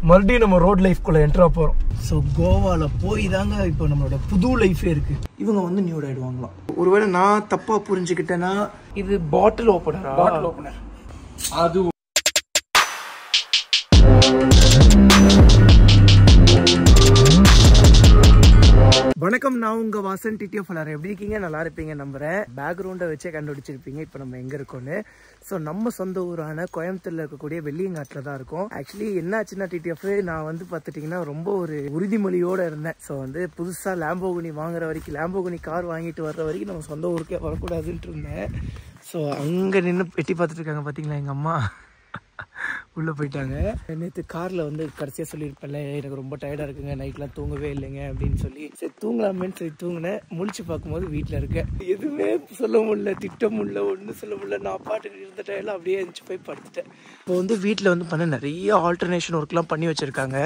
மறுபடியும் நம்ம ரோட் லைஃப்குள்ள என்ட்ரா போறோம். ஸோ கோவால போய் தாங்க இப்போ நம்மளோட புது லைஃபே இருக்கு. இவங்க வந்து நியூ ரைடு வாங்கலாம். ஒருவேளை நான் தப்பா புரிஞ்சுக்கிட்டேன்னா இது பாட்டில் ஓப்பனர். அது வணக்கம், நான் உங்க வாசன் டிடிஎஃப். எல்லாரும் எப்படி இருக்கீங்க? நல்லா இருப்பீங்க நம்புறேன். பேக்ரவுண்டை வச்சே கண்டுபிடிச்சிருப்பீங்க இப்போ நம்ம எங்க இருக்கோன்னு. ஸோ நம்ம சொந்த ஊரான கோயம்புத்தூர்ல இருக்கக்கூடிய வெள்ளியங்காட்டில் தான் இருக்கும். ஆக்சுவலி என்ன ஆச்சுன்னா டிடிஎஃப், நான் வந்து பார்த்துட்டிங்கன்னா ரொம்ப ஒரு உறுதிமொழியோட இருந்தேன். ஸோ வந்து புதுசா லேம்போகினி வாங்குற வரைக்கும், லேம்போகினி கார் வாங்கிட்டு வர்ற வரைக்கும் நம்ம சொந்த ஊருக்கே வரக்கூடாதுன்ட்டு இருந்தேன். ஸோ அங்கே நின்று எட்டி பார்த்துட்டு இருக்காங்க பார்த்தீங்களா எங்கள் அம்மா. உள்ளே போயிட்டாங்க. நேற்று காரில் வந்து கடைசியாக சொல்லியிருப்பேன்ல, எனக்கு ரொம்ப டயர்டாக இருக்குங்க, நைட்லாம் தூங்கவே இல்லைங்க அப்படின்னு சொல்லி. சரி தூங்கலாமேன்னு சொல்லி தூங்கினேன். முழிச்சு பார்க்கும்போது வீட்டில் இருக்கேன். எதுவுமே சொல்ல முடியல, திட்ட முடியல, ஒன்றும் சொல்ல முடியல. நான் பாட்டுக்கு இருந்த டயர்லாம் அப்படியே எழுந்துச்சு போய் படுத்துட்டேன். இப்போ வந்து வீட்டில் வந்து பண்ண நிறைய ஆல்டர்னேஷன் ஒர்க்லாம் பண்ணி வச்சுருக்காங்க.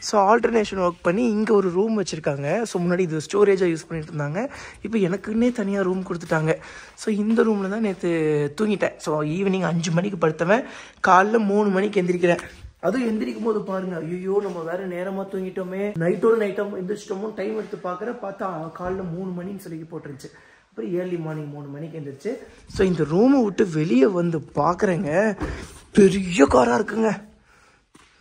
ஸோ ஆல்டர்னேஷன் ஒர்க் பண்ணி இங்கே ஒரு ரூம் வச்சுருக்காங்க. ஸோ முன்னாடி இது ஸ்டோரேஜாக யூஸ் பண்ணிட்டு இருந்தாங்க. இப்போ எனக்குன்னே தனியாக ரூம் கொடுத்துட்டாங்க. ஸோ இந்த ரூமில் தான் நேற்று தூங்கிட்டேன். ஸோ ஈவினிங் 5 மணிக்கு படுத்தவன் காலைல 3 மணிக்கு எந்திரிக்கிறேன். அதுவும் எந்திரிக்கும் போது பாருங்க, ஐயோ நம்ம வேற நேரமா தூங்கிட்டோமே, நைட்டோட நைட்டாக எந்திரிச்சிட்டோமோ டைம் எடுத்து பார்த்தா காலைல 3 மணின்னு சொல்லி போட்டுருச்சு. அப்புறம் ஏர்லி மார்னிங் 3 மணிக்கு எந்திரிச்சு. ஸோ இந்த ரூமை விட்டு வெளியே வந்து பார்க்குறேங்க, பெரிய காராக இருக்குங்க,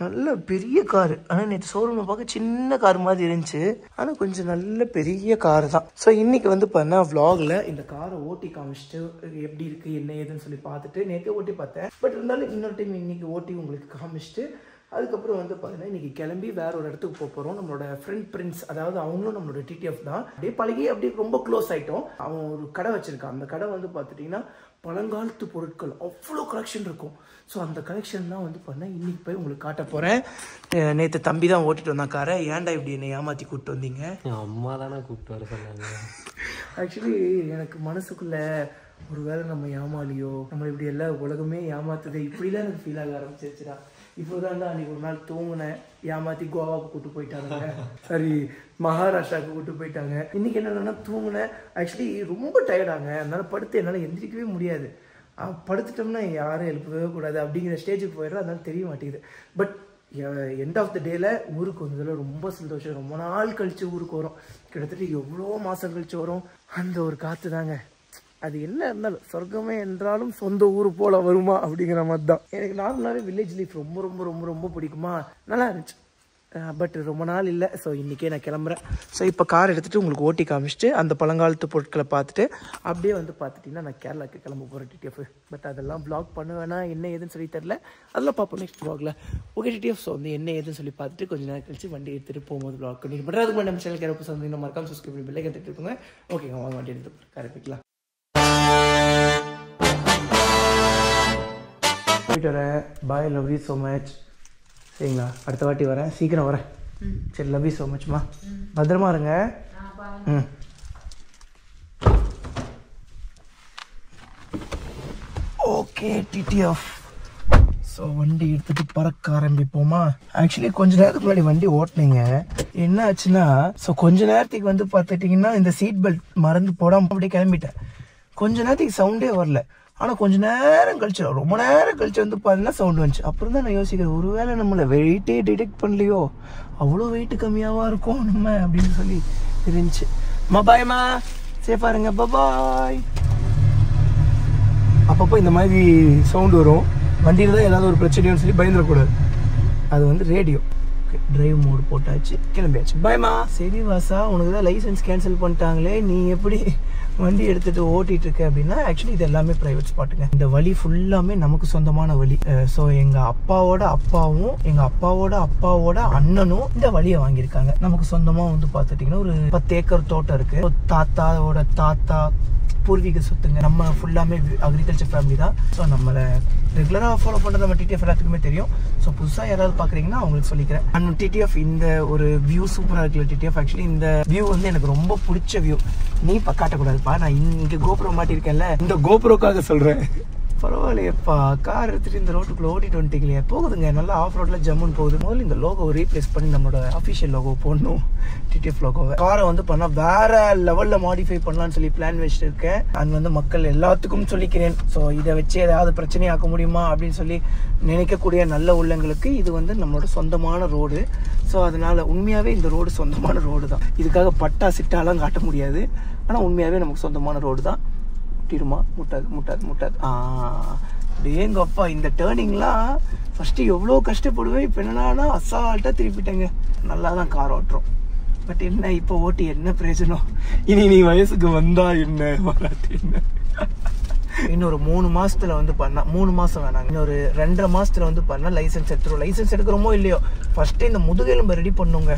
நல்ல பெரிய காரு. ஆனால் நேற்று ஷோரூமில் பார்க்க சின்ன கார் மாதிரி இருந்துச்சு, ஆனால் கொஞ்சம் நல்ல பெரிய கார் தான். ஸோ இன்னைக்கு வந்து பார்த்தா vlogல இந்த காரை ஓட்டி காமிச்சிட்டு எப்படி இருக்குது என்ன ஏதுன்னு சொல்லி பார்த்துட்டு, நேற்று ஓட்டி பார்த்தேன். பட் இருந்தாலும் இன்னொரு டைம் இன்னைக்கு ஓட்டி உங்களுக்கு காமிச்சிட்டு அதுக்கப்புறம் வந்து பார்த்தீங்கன்னா இன்றைக்கி கிளம்பி வேற ஒரு இடத்துக்கு போகிறோம். நம்மளோட ஃப்ரெண்ட் பிரின்ஸ், அதாவது அவங்களும் நம்மளோட டிடிஎஃப் தான். அப்படியே பழகி அப்படியே ரொம்ப க்ளோஸ் ஆகிட்டோம். அவன் ஒரு கடை வச்சுருக்கான். அந்த கடை வந்து பார்த்துட்டிங்கன்னா பழங்காலத்து பொருட்கள் அவ்வளோ கலெக்ஷன் இருக்கும். ஸோ அந்த கலெக்ஷன் தான் வந்து பண்ணேன். இன்றைக்கி போய் உங்களுக்கு காட்ட போகிறேன். நேற்று தம்பி தான் ஓட்டிட்டு வந்தான் காரை. ஏன்டா இப்படி என்னை ஏமாற்றி கூப்பிட்டு வந்தீங்க? அம்மா தானே கூப்பிட்டு வர சொன்னாங்க. ஆக்சுவலி எனக்கு மனசுக்குள்ளே ஒரு வேளை நம்ம ஏமாலியோ, நம்ம இப்படி எல்லாம் உலகமே ஏமாத்துது, இப்படிலாம் எனக்கு ஃபீல் ஆக ஆரம்பிச்சிருச்சுடா. இப்போதான் அன்றைக்கி ஒரு நாள் தூங்கினேன், ஏமாற்றி கோவாவுக்கு கூப்பிட்டு போயிட்டாங்க, சரி மகாராஷ்டிராவுக்கு கூப்பிட்டு போயிட்டாங்க. இன்றைக்கி என்னென்னா தூங்கினேன். ஆக்சுவலி ரொம்ப டயர்டாங்க, அதனால் படுத்து என்னால் எந்திரிக்கவே முடியாது. படுத்துட்டோம்னா யாரும் எழுப்பவே கூடாது அப்படிங்கிற ஸ்டேஜுக்கு போயிடுறோம். அதனால தெரிய மாட்டேங்குது. பட் எண்ட் ஆஃப் த டேல ஊருக்கு வந்ததில் ரொம்ப சந்தோஷம். ரொம்ப நாள் கழித்து ஊருக்கு வரும், கிட்டத்தட்ட எவ்வளோ மாதம் கழித்து வரும். அந்த ஒரு காற்று தாங்க, அது என்ன இருந்தாலும் சொர்க்கமே என்றாலும் சொந்த ஊர் போல வருமா அப்படிங்கிற மாதிரி தான். எனக்கு நார்மலாகவே வில்லேஜ் லைஃப் ரொம்ப ரொம்ப ரொம்ப ரொம்ப பிடிக்குமா, நல்லா இருந்துச்சு. பட் ரொம்ப நாள் இல்லை. ஸோ இன்றைக்கே நான் கிளம்புறேன். ஸோ இப்போ கார் எடுத்துகிட்டு உங்களுக்கு ஓட்டி காமிச்சிட்டு அந்த பழங்காலத்து பொருட்களை பார்த்துட்டு அப்படியே வந்து பார்த்துட்டிங்கன்னா நான் கேரளாவுக்கு கிளம்ப போகிறேன் டிடிஎஃப். பட் அதெல்லாம் வ்ளாக் பண்ணுவேன்னா என்ன ஏதுன்னு சொல்லி தெரில, அதெல்லாம் பார்ப்போம் நெக்ஸ்ட் வ்ளாகில். Okay TTF. ஸோ வந்து என்ன ஏதுன்னு சொல்லி பார்த்துட்டு கொஞ்சம் நேரம் கழிச்சு வண்டி எடுத்துகிட்டு போகும்போது வ்ளாக் பண்ணி பட் அதுக்கு நம்ம சேனல் கேரப்பு சந்தை மறக்காம சப்ஸ்கிரைப் பண்ணி பெல்லை கற்றுட்டு இருக்கோங்க. ஓகேங்க, வாங்க வண்டி எடுத்து கரெக்டிக்கலாம் போயிட்டு வரேன். பாய், லவ் யூ ஸோ மச். சரிங்களா, அடுத்த வாட்டி வரேன், சீக்கிரம் வரேன். சரி, லவ் யூ ஸோ மச்மா, பத்திரமா இருங்க. Okay TTF. ஸோ வண்டி எடுத்துகிட்டு பறக்க ஆரம்பிப்போமா. ஆக்சுவலி கொஞ்ச நேரத்துக்கு முன்னாடி வண்டி ஓட்டினீங்க, என்ன ஆச்சுன்னா ஸோ கொஞ்ச நேரத்துக்கு வந்து பார்த்துட்டிங்கன்னா இந்த சீட் பெல்ட் மறந்து போடாமல் அப்படியே கிளம்பிட்டேன். கொஞ்ச நேரத்துக்கு சவுண்டே வரல. ஆனால் கொஞ்சம் நேரம் கழிச்சு, ரொம்ப நேரம் கழிச்சு வந்து பார்த்தீங்கன்னா சவுண்டு வந்துச்சு. அப்புறம் தான் நான் யோசிக்கிறேன், ஒருவேளை நம்மளை வெயிட்டே டிடெக்ட் பண்ணலையோ, அவ்வளோ வெயிட்டு கம்மியாகவா இருக்கும் நம்ம அப்படின்னு சொல்லி இருந்துச்சு. பாய்மா, சேஃபாக இருங்க, பாய். அப்பப்போ இந்த மாதிரி சவுண்டு வரும். வண்டியில் தான் ஏதாவது ஒரு பிரச்சனையோன்னு சொல்லி பயந்துடக்கூடாது. அது வந்து ரேடியோ. டிரைவ் மோடு போட்டாச்சு, கிளம்பியாச்சு. பாய்மா. சரி வாசா, உனக்கு தான் லைசன்ஸ் கேன்சல் பண்ணிட்டாங்களே, நீ எப்படி வண்டி எடுத்துகிட்டு ஓட்டிகிட்டு இருக்க அப்படின்னா, ஆக்சுவலி இது எல்லாமே ப்ரைவேட் ஸ்பாட்டுங்க. இந்த வழி ஃபுல்லாமே நமக்கு சொந்தமான வழி. ஸோ எங்கள் அப்பாவோட அப்பாவும் எங்கள் அப்பாவோட அப்பாவோட அண்ணனும் இந்த வழியை வாங்கியிருக்காங்க. நமக்கு சொந்தமாக வந்து பார்த்துட்டிங்கன்னா ஒரு 10 ஏக்கர் தோட்டம் இருக்குது. தாத்தாவோட தாத்தா பூர்வீக சொத்துங்க. நம்ம ஃபுல்லாமே அக்ரிகல்ச்சர் ஃபேமிலி தான். ஸோ நம்மளை ரெகுலராக ஃபாலோ பண்ணுறது நம்ம டிடிஎஃப் எல்லாத்துக்குமே தெரியும். ஸோ புதுசாக யாராவது பார்க்குறீங்கன்னா அவங்களுக்கு சொல்லிக்கிறேன். அண்ட் டிடிஎஃப் இந்த ஒரு வியூ சூப்பராக இருக்குல்ல டிடிஎஃப். ஆக்சுவலி இந்த வியூ வந்து எனக்கு ரொம்ப பிடிச்ச வியூ. நீ காட்டக்கூடாதுப்பா, நான் இங்கே கோபுரோ மாட்டியிருக்கேன்ல, இந்த கோபுரோக்காக சொல்கிறேன். பரவாயில்லையப்பா, கார் எடுத்துட்டு இந்த ரோட்டுக்குள்ள ஓட்டிட்டு வந்துட்டீங்களே. போகுதுங்க, நல்லா ஆஃப் ரோட்ல ஜம்முன்னு போகுது. முதல்ல இந்த லோகோ ரீப்ளேஸ் பண்ணி நம்மளோட அஃபிஷியல் லோகோ போடணும், டிடிஎஃப் லோகோவை. காரை வந்து பண்ணா வேற லெவல்ல மாடிஃபை பண்ணலாம்னு சொல்லி பிளான் வச்சுட்டு இருக்கேன். அது வந்து மக்கள் எல்லாத்துக்கும் சொல்லிக்கிறேன். ஸோ இதை வச்சு ஏதாவது பிரச்சனையாக்க முடியுமா அப்படின்னு சொல்லி நினைக்கக்கூடிய நல்ல உள்ளங்களுக்கு இது வந்து நம்மளோட சொந்தமான ரோடு. ஸோ அதனால உண்மையாகவே இந்த ரோடு சொந்தமான ரோடு தான். இதுக்காக பட்டா சிட்டாலாம் காட்ட முடியாது. ஆனால் உண்மையாகவே நமக்கு சொந்தமான ரோடு தான். முட்டிடுமா? முட்டாது. எங்கப்பா இந்த டேர்னிங்லாம் ஃபஸ்ட்டு எவ்வளோ கஷ்டப்படுவேன். இப்போ என்னன்னா அசால்ட்டாக திருப்பிட்டேங்க. நல்லா தான் கார் ஓட்டுறோம். பட் என்ன இப்போ ஓட்டி என்ன பிரயோஜனம்? இனி நீ வயசுக்கு வந்தா என்ன, வராட்டி என்ன? இன்னொரு 3 மாசத்துல வந்து பண்ணா, 3 மாசம் வேணாங்க, இன்னொரு 2.5 மாசத்துல வந்து பண்ணா லைசன்ஸ் எடுத்துரும். லைசன்ஸ் எடுக்கிறோமோ இல்லையோ ஃபர்ஸ்ட் இந்த முதுகெலும்பு ரெடி பண்ணுங்க.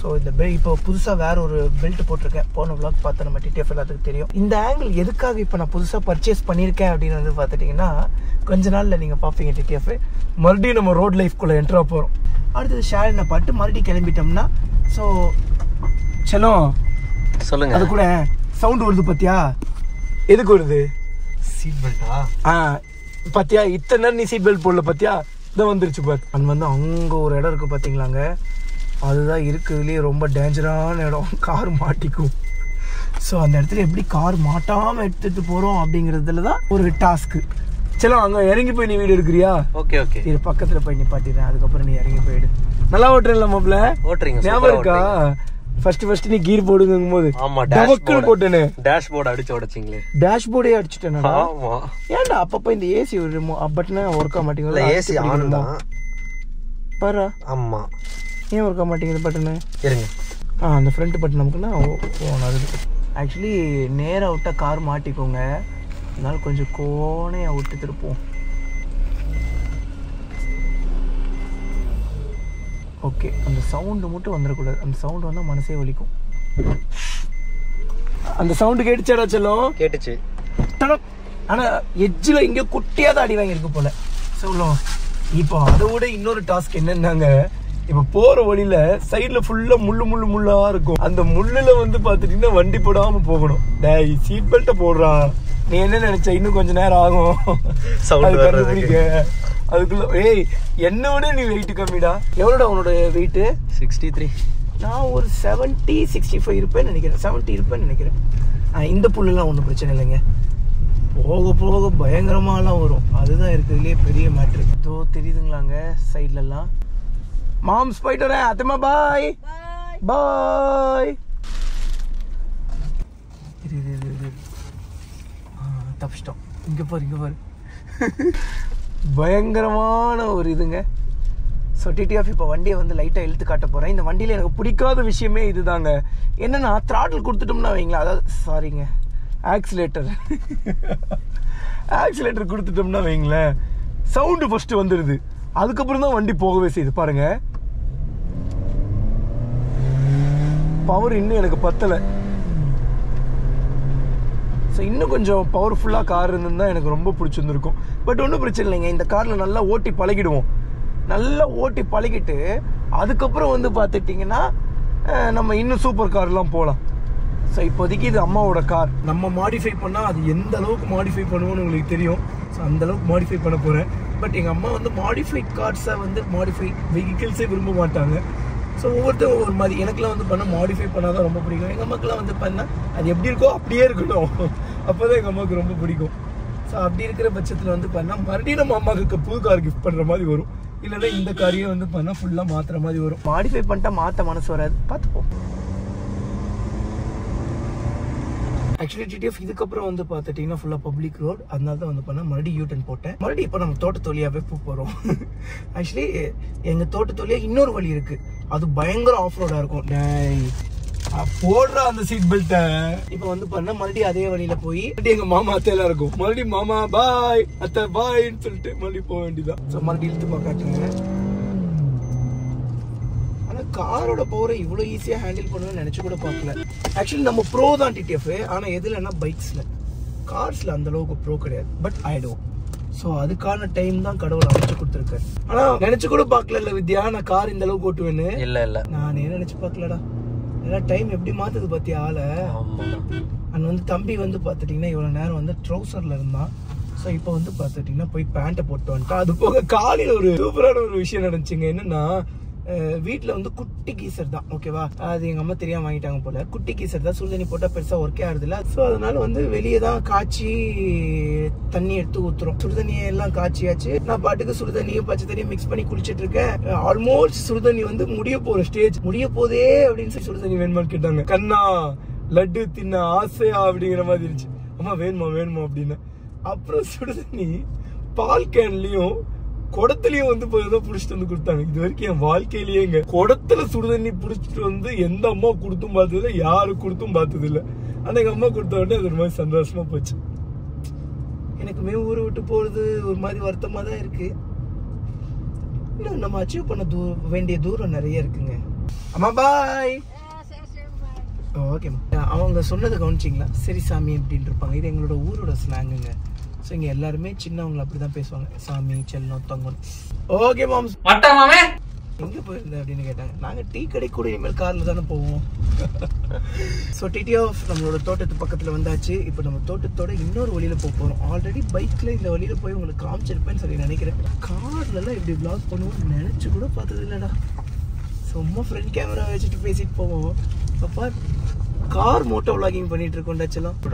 ஸோ இந்த இப்போ புதுசாக வேற ஒரு பெல்ட் போட்டிருக்கேன். போன விளாக் பார்த்து நம்ம டிடிஎஃப் எல்லாத்துக்கும் தெரியும். இந்த ஆங்கிள் எதுக்காக இப்போ நான் புதுசாக பர்ச்சேஸ் பண்ணியிருக்கேன் அப்படின்னு வந்து பார்த்துட்டிங்கன்னா, கொஞ்ச நாளில் நீங்கள் பார்ப்பீங்க டிடிஎஃப் மறுபடியும் நம்ம ரோட் லைஃப்குள்ளே என்ட்ரா போகிறோம். அடுத்தது ஷேரினை பாட்டு மறுபடியும் கிளம்பிட்டோம்னா. ஸோ சலோ சொல்லுங்க. அது கூட சவுண்ட் வருது பார்த்தியா? எதுக்கு வருது? சீட் பெல்ட்டா? பார்த்தியா, இத்தனை நேரம் நீ சீட் பெல்ட் போடல பார்த்தியா? இதான் வந்துருச்சு பார். அது வந்து அங்கே ஒரு இடம் இருக்குது பார்த்தீங்களாங்க, அதுதான் இருக்குதுலேயே ரொம்ப டேஞ்சரான இடம். கார் மாட்டிக்கும். ஸோ அந்த இடத்துல எப்படி கார் மாட்டாமல் எடுத்துகிட்டு போகிறோம் அப்படிங்கிறதுல தான் ஒரு டாஸ்க்கு. சலோ அங்கே இறங்கி போய் நீ வீடு எடுக்கிறியா? Okay okay. இது பக்கத்தில் போய் நிப்பாட்டிடுறேன், அதுக்கப்புறம் நீ இறங்கி போயிடு. நல்லா ஓட்டுறேன்ல மாப்பிள்ள? ஓட்டுறீங்க, ஞாபகம் இருக்கா? ஃபர்ஸ்ட் நீ கீர் போடுங்கும் போது ஆமா டபக்குன்னு போட்டேனே. டேஷ்போர்ட் அடிச்சு உடைச்சிங்களே. டேஷ்போர்டே அடிச்சிட்டேன். ஆமா. ஏன்டா அப்பப்போ இந்த ஏசி பட்டனை ஒர்க் ஆக மாட்டேங்குது? ஏசி ஆன் தான் பாரு. ஆமா. ஏன் ஒர்க் ஆக மாட்டேங்குது பட்டனு? இருங்க. அந்த ஃப்ரண்ட் பட்டன் நமக்குன்னா அது ஆக்சுவலி நேராக விட்டால் கார் மாட்டிக்கோங்க. அதனால கொஞ்சம் கோணையாக விட்டு திருப்போம். ஓகே, அந்த சவுண்டு மட்டும் வந்துடக்கூடாது. அந்த சவுண்டு வந்தால் மனசே வலிக்கும். அந்த சவுண்டு கேட்டுச்சாடா செல்லம்? கேட்டுச்சு. ஆனால் எட்ஜில் இங்கே குட்டியாக தான் அடி வாங்கியிருக்கு போல சொல்லும். இப்போ அதை விட இன்னொரு டாஸ்க் என்னன்னாங்க, இப்போ போகிற வழியில் சைடில் ஃபுல்லாக முள்ளாக இருக்கும். அந்த முள்ளில் வந்து பார்த்துட்டிங்கன்னா வண்டி போடாமல் போகணும். டேய் சீட் பெல்ட்டை போடுறா. நீ என்ன நினைச்ச? இன்னும் கொஞ்சம் நேரம் ஆகும் அது கண்டுபிடிக்க. அதுக்குள்ள ஏய் என்ன விட நீ வெயிட் கம்மிடா. எவ்வளோடா உன்னோட வெயிட்டு? 63. நான் ஒரு 70-65 இருப்பேன்னு நினைக்கிறேன். 70 இருப்பேன்னு நினைக்கிறேன். இந்த புல்லுலாம் ஒன்றும் பிரச்சனை இல்லைங்க. போக போக பயங்கரமாலாம் வரும். அதுதான் இருக்கிறதுலே பெரிய மேட்ரு. இதோ தெரியுதுங்களாங்க சைட்லலாம். மாம்ஸ் போயிட்டு வரேன். அத்தம்மா பாய் பாய். தப்பிச்சிட்டோம். இங்கே பாரு பயங்கரமான ஒரு இதுங்க. ஸோ டிடிஎஃப் இப்போ வண்டியை வந்து லைட்டாக இழுத்து காட்ட போகிறேன். இந்த வண்டியில் எனக்கு பிடிக்காத விஷயமே இதுதாங்க. என்னென்னா த்ராட்டில் கொடுத்துட்டோம்னா வைங்களா, அதாவது சாரிங்க ஆக்சிலேட்டர் கொடுத்துட்டோம்னா வைங்களேன், சவுண்டு ஃபஸ்ட்டு வந்துடுது. அதுக்கப்புறம் தான் வண்டி போகவே செய்யுது. பாருங்கள், பவர் இன்னும் எனக்கு பத்தலை. ஸோ இன்னும் கொஞ்சம் பவர்ஃபுல்லாக கார் இருந்திருந்தால் எனக்கு ரொம்ப பிடிச்சிருந்துருக்கும். பட் ஒன்றும் பிரச்சனை இல்லைங்க. இந்த காரில் நல்லா ஓட்டி பழகிடுவோம். நல்லா ஓட்டி பழகிட்டு அதுக்கப்புறம் வந்து பார்த்துட்டிங்கன்னா நம்ம இன்னும் சூப்பர் கார்லாம் போகலாம். ஸோ இப்போதைக்கு இது அம்மாவோட கார். நம்ம மாடிஃபை பண்ணால் அது எந்த அளவுக்கு மாடிஃபை பண்ணுவோன்னு உங்களுக்கு தெரியும். ஸோ அந்தளவுக்கு மாடிஃபை பண்ண போகிறேன். பட் எங்கள் அம்மா வந்து மாடிஃபைட் கார்ஸை வந்து மாடிஃபை வெஹிக்கிள்ஸே விரும்ப மாட்டாங்க. ஸோ ஒவ்வொருத்தரும் ஒவ்வொரு மாதிரி. எனக்குலாம் வந்து பண்ணால் மாடிஃபை பண்ணால் தான் ரொம்ப பிடிக்கும். எங்கள் அம்மாக்கெலாம் வந்து பண்ணால் அது எப்படி இருக்கோ அப்படியே இருக்கணும். அப்போ தான் எங்கள் அம்மாவுக்கு ரொம்ப பிடிக்கும். ஸோ அப்படி இருக்கிற பட்சத்தில் வந்து பண்ணால் மறுபடியும் நம்ம அம்மாவுக்கு புது கார் கிஃப்ட் பண்ணுற மாதிரி வரும். இல்லைன்னா இந்த காரையே வந்து பண்ணால் ஃபுல்லாக மாற்றுற மாதிரி வரும். மாடிஃபை பண்ணிட்டா மாற்ற மனசு வராது. பார்த்துப்போம். ஆக்சுவலி டிடிஎஃப் இதுக்கப்புறம் வந்து பார்த்துட்டிங்கன்னா ஃபுல்லாக பப்ளிக் ரோட். அதனால தான் வந்து பண்ணால் மறுபடியும் யூட்டன் போட்டேன். மறுபடியும் இப்போ நம்ம தோட்டத்தொழியாகவே போகிறோம். ஆக்சுவலி எங்கள் தோட்டத்தொழியாக இன்னொரு வழி இருக்குது. அது பயங்கர ஆஃப் ரோடாக இருக்கும். போடுற அந்த சீட் பெல்ட்டை இப்போ வந்து பண்ண மறுபடியும் அதே வழியில் போய் எங்கள் மாமா அத்தையெல்லாம் இருக்கும். மறுபடியும் மாமா பாய் அத்தை பாய்ன்னு சொல்லிட்டு மறுபடியும் போக வேண்டியதான். ஸோ மறுபடியும் இழுத்து பார்க்காட்டுங்க. காரோட பவரை இவ்வளோ ஈஸியாக ஹேண்டில் பண்ணுவேன்னு நினச்சி கூட பார்க்கல. ஆக்சுவலி நம்ம ப்ரோ தான் டிடிஎஃப். ஆனால் எதுலன்னா பைக்ஸில், கார்ஸில் அந்தளவுக்கு ப்ரோ கிடையாது. பட் ஆயிடும். ஸோ அதுக்கான டைம் தான் கடவுள் அமைச்சு கொடுத்துருக்காரு. ஆனால் நினச்சி கூட பார்க்கல வித்யா, நான் கார் இந்த அளவுக்கு ஓட்டுவேன்னு. இல்லை நானே நினச்சி பார்க்கலடா. ஏன்னா டைம் எப்படி மாற்றுது பார்த்தியா ஆளை. அண்ட் வந்து தம்பி வந்து பார்த்துட்டிங்கன்னா இவ்வளோ நேரம் வந்து ட்ரௌசரில் இருந்தான். ஸோ இப்போ வந்து பார்த்துட்டிங்கன்னா போய் பேண்ட்டை போட்டு வந்துட்டேன். அது போக காலையில் ஒரு சூப்பரான ஒரு விஷயம் நடந்துச்சுங்க. என்னன்னா வீட்டில் வந்து குட்டி கீசர் தான், ஓகேவா? அது எங்கள் அம்மா தெரியாம வாங்கிட்டாங்க போல. குட்டி கீசர் தான், சுடுதண்ணி போட்டால் பெருசாக ஒர்க்கே ஆகுதுல்ல. ஸோ அதனால வந்து வெளியே தான் காய்ச்சி தண்ணி எடுத்து ஊற்றுறோம். சுடுதண்ணியை எல்லாம் காய்ச்சியாச்சு. நான் பாட்டுக்கு சுடுதண்ணியும் பச்சை தண்ணியும் மிக்ஸ் பண்ணி குளிச்சுட்டு இருக்கேன். ஆல்மோஸ்ட் சுடுதண்ணி வந்து முடிய போகிற ஸ்டேஜ். முடிய போதே அப்படின்னு சொல்லி சுடுதண்ணி வேணுமான்னு கேட்டாங்க. கண்ணா லட்டு தின்ன ஆசையா அப்படிங்கிற மாதிரி இருந்துச்சு. அம்மா வேணுமா வேணுமா அப்படின்னு. அப்புறம் சுடுதண்ணி பால் கேன்லயும் குடத்துலயும் வந்து போய் புடிச்சிட்டு வந்து கொடுத்தாங்க. இது வரைக்கும் என் வாழ்க்கையிலேயேங்க குடத்துல சுடுதண்ணி புடிச்சிட்டு வந்து எந்த அம்மா கொடுத்தும் பார்த்தது, யாரு கொடுத்தும் பார்த்தது இல்லை. ஆனா எங்க அம்மா கொடுத்த உடனே அது ஒரு மாதிரி சந்தோஷமா போச்சு. எனக்குமே ஊரை விட்டு போறது ஒரு மாதிரி வருத்தமா தான் இருக்கு. இன்னும் நம்ம அச்சீவ் பண்ண வேண்டிய தூரம் நிறைய இருக்குங்க. அம்மா பாய். ஓகேம்மா. அவங்க சொன்னதை கவனிச்சிங்களா? சரி சாமி அப்படின்னு இருப்பாங்க. இது எங்களோட ஊரோட ஸ்லாங்குங்க. ஸோ இங்கே எல்லாருமே சின்னவங்களை அப்படி தான் பேசுவாங்க. சாமி செல்லம் தங்கம். ஓகே மாம். மாமே எங்கே போயிருந்தேன் அப்படின்னு கேட்டாங்க. நாங்கள் டீ கடை கூட இனிமேல் காரில் தானே போவோம். ஸோ டிடிஎஃப் நம்மளோட தோட்டத்து பக்கத்தில் வந்தாச்சு. இப்போ நம்ம தோட்டத்தோட இன்னொரு வழியில் போக போகிறோம். ஆல்ரெடி பைக்கில் இந்த வழியில் போய் உங்களுக்கு காமிச்சிருப்பேன்னு சொல்லி நினைக்கிறேன். கார்லலாம் இப்படி பிளாக் பண்ணுவோம்னு நினச்சி கூட பார்த்தது இல்லைடா. சும்மா ஃப்ரண்ட் கேமரா வச்சுட்டு பேசிட்டு போவோம். அப்பா கார் மோட்டோ விளாகிங் பண்ணிட்டு இருக்கோம்.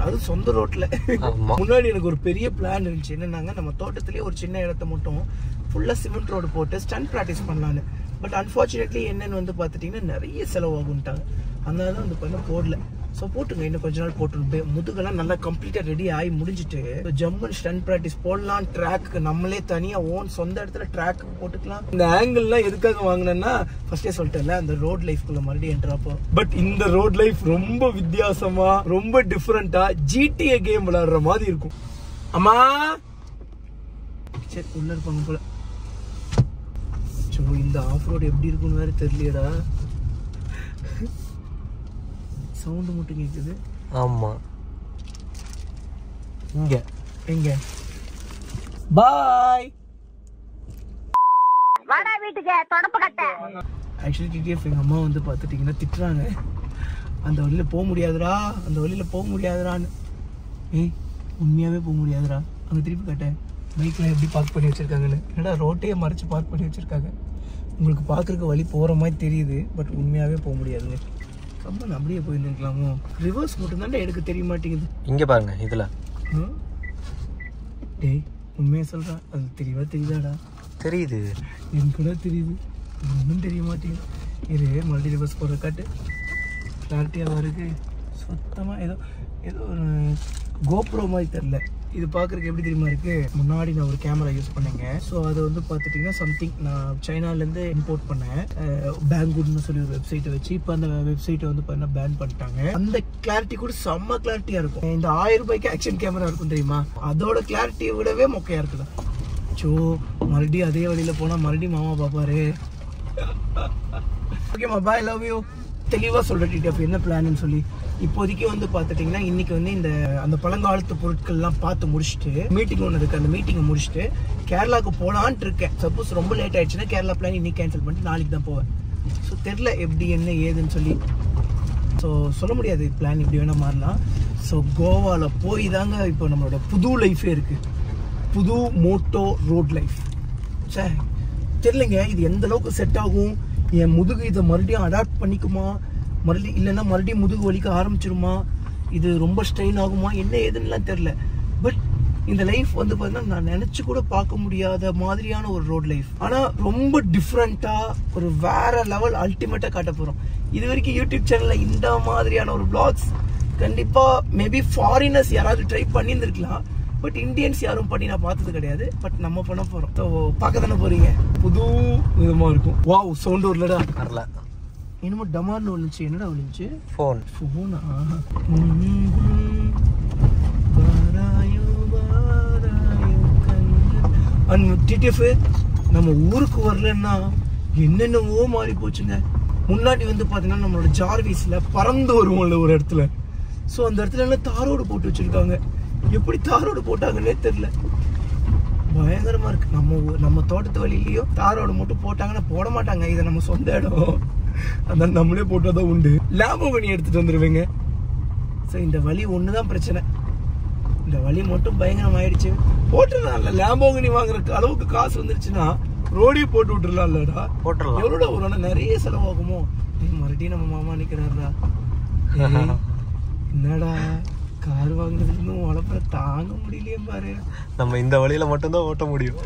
அது சொந்த ரோட்ல. முன்னாடி எனக்கு ஒரு பெரிய பிளான் இருந்துச்சு. என்னன்னாங்க, நம்ம தோட்டத்திலேயே ஒரு சின்ன இடத்த மட்டும் ஃபுல்லா சிமெண்ட் ரோடு போட்டு ஸ்டண்ட் பிராக்டிஸ் பண்ணலான்னு. பட் அன்பார்ச்சுனேட்லி என்னன்னு வந்து பார்த்துட்டீங்கன்னா நிறைய செலவாகும்ட்டாங்க. அதனால தான் வந்து பண்ண போடல. ஸோ போட்டுங்க, இன்னும் கொஞ்ச நாள் போட்டு முதுகெல்லாம் நல்லா கம்ப்ளீட்டாக ரெடி ஆகி முடிஞ்சிட்டு ஜம்மன் ஸ்டண்ட் ப்ராக்டிஸ் போடலாம். ட்ராக்கு நம்மளே தனியாக ஓன் சொந்த இடத்துல ட்ராக் போட்டுக்கலாம். இந்த ஆங்கிள்லாம் எதுக்காக வாங்கினேன்னா ஃபர்ஸ்டே சொல்லிட்டேன்ல, அந்த ரோட் லைஃப்குள்ள மறுபடியும் என்ட்ரு ஆப்போம். பட் இந்த ரோட் லைஃப் ரொம்ப வித்தியாசமா, ரொம்ப டிஃப்ரெண்டா GTA கேம் விளையாடுற மாதிரி இருக்கும். அம்மா சரி உள்ள இருப்பாங்க போல. இந்த ஆஃப் ரோடு எப்படி இருக்குன்னு வேற தெரியலையடா. சவுண்ட் மட்டும் கேக்குது. ஆமா இங்க எங்க பாய் வாடா வீட்டுக்கு தொடப்பு கட்ட. ஆக்சுவலி டிடிஎஃப் எங்க அம்மா வந்து பார்த்துட்டீங்கன்னா திட்டுறாங்க. அந்த வழியில போக முடியாதுடா, அந்த வழியில போக முடியாதுடான்னு. ஏய் உண்மையாவே போக முடியாதுடா. அங்க திருப்பி கட்ட பைக்ல எப்படி பார்க் பண்ணி வச்சிருக்காங்கன்னு. என்னடா ரோட்டையே மறைச்சு பார்க் பண்ணி வச்சிருக்காங்க. உங்களுக்கு பார்க்கறதுக்கு வழி போகிற மாதிரி தெரியுது, பட் உண்மையாகவே போக முடியாதுங்க. கம்பன் அப்படியே போயிருந்துருக்கலாமோ. ரிவர்ஸ் மட்டும்தான்டா எடுக்க தெரிய மாட்டேங்குது. இங்கே பாருங்க இதில். டேய் உண்மையாக சொல்கிறேன், அது தெரியவா தெரியுதாடா? தெரியுது, எனக்கு கூட தெரியுது, ஒன்றும் தெரிய மாட்டேங்குது. இரு மறுபடியும் ரிவர்ஸ் போடுற காட்டு. கிளாரிட்டியாக தான் இருக்குது. சுத்தமாக ஏதோ ஏதோ ஒரு கோப்ரோ மாதிரி தெரில. இது பார்க்குறதுக்கு எப்படி தெரியுமா இருக்குது? முன்னாடி நான் ஒரு கேமரா யூஸ் பண்ணேங்க. ஸோ அது வந்து பார்த்துட்டிங்கன்னா சம்திங் நான் சைனாலேருந்து இம்போர்ட் பண்ணேன். பேங்குட்னு சொல்லி ஒரு வெப்சைட்டை வச்சு. இப்போ அந்த வெப்சைட்டை வந்து பார்த்தா பேன் பண்ணிட்டாங்க. அந்த கிளாரிட்டி கூட செம்ம கிளாரிட்டியாக இருக்கும். இந்த 1000 ரூபாய்க்கு ஆக்ஷன் கேமரா இருக்கும் தெரியுமா, அதோட கிளாரிட்டியை விடவே மொக்கையாக இருக்குதா. ஸோ மறுபடியும் அதே வழியில் போனால் மறுபடியும் மாமா பார்ப்பாரு. ஓகேம்மா பாய், லவ் யூ. தெளிவாக சொல்கிறேன் டிடிஎஃப் என்ன பிளான்னு சொல்லி. இப்போதைக்கு வந்து பார்த்துட்டிங்கன்னா இன்றைக்கி வந்து இந்த அந்த பழங்காலத்து பொருட்கள்லாம் பார்த்து முடிச்சுட்டு மீட்டிங் ஒன்று இருக்குது. அந்த மீட்டிங்கை முடிச்சுட்டு கேரளாவுக்கு போகலான்ட்டு இருக்கேன். சப்போஸ் ரொம்ப லேட் ஆகிடுச்சுன்னா கேரளா பிளான் இன்றைக்கி கேன்சல் பண்ணிட்டு நாளைக்கு தான் போவேன். ஸோ தெரில எப்படி என்ன ஏதுன்னு சொல்லி. ஸோ சொல்ல முடியாது, பிளான் இப்படி வேணால் மாறலாம். ஸோ கோவாவில் போய் தாங்க இப்போ நம்மளோட புது லைஃபே இருக்குது. புது மோட்டோ ரோட் லைஃப். சார் தெரிலங்க இது எந்த அளவுக்கு செட் ஆகும். என் முதுகு இதை மறுபடியும் அடாப்ட் பண்ணிக்குமா, மறுபடியும் இல்லைன்னா மறுபடியும் முதுகு வலிக்க ஆரம்பிச்சிருமா, இது ரொம்ப ஸ்ட்ரெயின் ஆகுமா, என்ன ஏதுன்னுலாம் தெரில. பட் இந்த லைஃப் வந்து பார்த்தீங்கன்னா நான் நினச்சி கூட பார்க்க முடியாத மாதிரியான ஒரு ரோட் லைஃப். ஆனால் ரொம்ப டிஃப்ரெண்ட்டாக ஒரு வேற லெவல் அல்டிமேட்டாக காட்ட போகிறோம். இது வரைக்கும் யூடியூப் சேனலில் இந்த மாதிரியான ஒரு பிளாக்ஸ் கண்டிப்பாக மேபி ஃபாரினர்ஸ் யாராவது ட்ரை பண்ணியிருந்துருக்கலாம். பட் இந்தியன்ஸ் யாரும் பண்ணி நான் பார்த்தது கிடையாது. பட் நம்ம பண்ண போகிறோம். ஸோ பார்க்க தானே போகிறீங்க, புது விதமாக இருக்கும். வாவ் சவுண்ட் வரலடா. வரல. என்னமோ டமார்னு விழுந்துச்சு. என்னடா விழுந்துச்சு? ஃபோனா? டிடிஎஃப் நம்ம ஊருக்கு வரலன்னா என்னென்னவோ மாறி போச்சுங்க. முன்னாடி வந்து பார்த்தீங்கன்னா நம்மளோட ஜார்விஸில் பறந்து வருவோம்ல ஒரு இடத்துல. ஸோ அந்த இடத்துல எல்லாம் தாரோடு போட்டு வச்சுருக்காங்க. எப்படி தாரோடு போட்டாங்கன்னே தெரியல. பயங்கரமாக இருக்குது. நம்ம தோட்டத்து வழியிலையும் தாரோடு மட்டும் போட்டாங்கன்னா போட மாட்டாங்க. இதை நம்ம சொந்த இடம், அதனால நம்மளே போட்டாதான் உண்டு. லாம்போகினி எடுத்துகிட்டு வந்துடுவேங்க. ஸோ இந்த வழி ஒன்று தான் பிரச்சனை. இந்த வழி மட்டும் பயங்கரம் ஆயிடுச்சு. போட்டுடலாம்ல. லேம்போகினி வாங்குற அளவுக்கு காசு வந்துருச்சுன்னா ரோடே போட்டு விட்டுறலாம்லடா. போட்டுடலாம். எவ்வளோட ஒரு நிறைய செலவாகுமோ. மறுபடியும் நம்ம மாமா நிக்கிறாருடா. என்னடா கார் வாங்குறதுக்கு உழப்ப தாங்க முடியலையே பாரு. நம்ம இந்த வழியில மட்டும்தான் ஓட்ட முடியும்.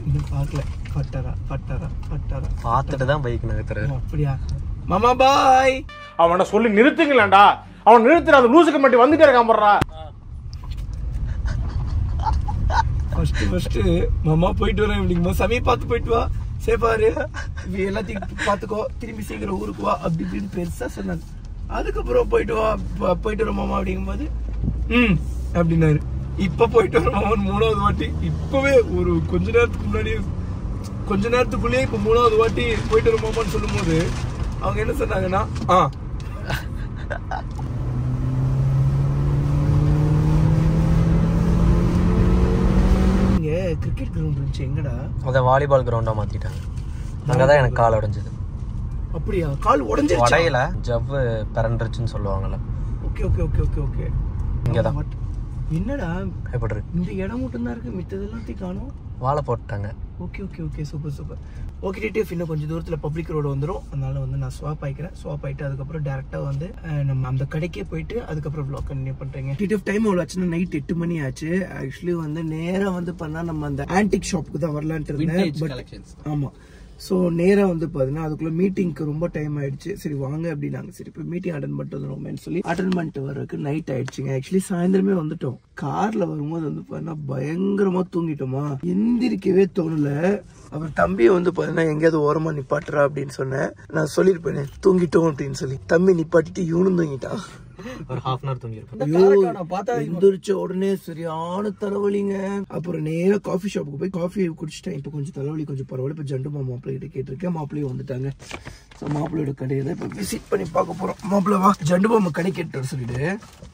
இன்னும் பார்க்கல. பட்டரா பட்டரா பட்டரா பார்த்துட்டு தான் பைக் நகர்த்துறாரு. அப்படியா மாமா பாய். அவனை சொல்லி நிறுத்துங்களேன்டா. அவன் நிறுத்துற அந்த லூசுக்கு மட்டும் வந்துட்டே இருக்கான் போடுறா. ஃபர்ஸ்ட் மாமா போயிட்டு வரேன் அப்படிங்குமா. சமய பார்த்து போயிட்டு வா, சேஃபாரு, எல்லாத்தையும் பார்த்துக்கோ, திரும்பி சீக்கிரம் ஊருக்கு வா அப்படி இப்படின்னு பெருசா சொன்னாங்க. அதுக்கப்புறம் போயிட்டு வா, போயிட்டு வர மாமா அப்படிங்கும்போது அப்படின்னாரு. இப்ப போயிட்டு வர மாமா 3வது வாட்டி. இப்பவே ஒரு கொஞ்ச நேரத்துக்குள்ளேயே இப்ப 3வது வாட்டி போயிட்டு வர மாமான்னு சொல்லும் போது அவங்க என்ன சொன்னாங்கன்னா கிரிக்கெட் கிரவுண்ட் இருந்துச்சு. எங்கடா? அத வாலிபால் கிரவுண்டா மாத்திட்டாங்க. அங்கதான் எனக்கு கால் உடைஞ்சது. அப்படியா? கால் உடைஞ்சிருச்சு? உடையல, ஜவ்வு பரண்டுருச்சுன்னு சொல்லுவாங்கல்ல. Okay okay okay okay okay. இங்கதான். என்னடா எப்படி இருக்கு? இந்த இடம் மட்டும் தான் இருக்கு, மித்ததெல்லாம் காணோம். வாழை போட்டாங்க. Okay okay okay super super. Okay TTF இன்னும் கொஞ்சம் தூரத்தில் பப்ளிக் ரோடு வந்துடும். அதனால வந்து நான் ஸ்வாப் ஆகிக்கிறேன். ஸ்வாப் ஆகிட்டு அதுக்கப்புறம் டேரெக்டாக வந்து நம்ம அந்த கடைக்கே போயிட்டு அதுக்கப்புறம் வ்ளாக் கண்டினியூ பண்ணுறேங்க. டிடிஎஃப் டைம் எவ்வளோ ஆச்சுன்னா நைட் 8 மணி ஆச்சு. ஆக்சுவலி வந்து நேராக வந்து பண்ணால் நம்ம அந்த ஆன்டிக் ஷாப்புக்கு தான் வரலான்ட்டு இருந்தேன். ஆமாம். ஸோ நேராக வந்து பார்த்தீங்கன்னா அதுக்குள்ளே மீட்டிங்க்கு ரொம்ப டைம் ஆயிடுச்சு. சரி வாங்க அப்படின்னாங்க. சரி இப்போ மீட்டிங் அட்டன் பண்ணிட்டு வந்துடுவோம்னு சொல்லி அட்டன் பண்ணிட்டு வர்றதுக்கு நைட் ஆயிடுச்சுங்க. ஆக்சுவலி சாயந்தரமே வந்துட்டோம். கார்ல வரும்போது வந்து பார்த்தீங்கன்னா பயங்கரமா தூங்கிட்டோமா, எந்திரிக்கவே தோணல. அவர் தம்பியை வந்து பார்த்தீங்கன்னா எங்கேயாவது ஓரமா நிப்பாட்டுறா அப்படின்னு சொன்னேன். நான் சொல்லியிருப்பேனே தூங்கிட்டோம் அப்படின்னு சொல்லி. தம்பி நிப்பாட்டிட்டு இவனும் தூங்கிட்டான். ஒரு half an hour தூங்கி இருப்பேன். எந்திரிச்ச உடனே சரியான தலைவலிங்க. அப்புறம் நேரா காஃபி ஷாப்புக்கு போய் காஃபி குடிச்சிட்டேன். இப்போ கொஞ்சம் தலைவலி கொஞ்சம் பரவாயில்ல. இப்போ ஜண்டு மாப்பிள்ளை கிட்ட கேட்டிருக்கேன். மாப்பிள்ளையும் வந்துட்டாங்க. ஸோ மாப்பிள்ளையோட கடையை தான் இப்போ விசிட் பண்ணி பார்க்க போறோம். மாப்பிள்ளை வா, ஜண்டு மாமா கடை கேட்டு சொல்லிட்டு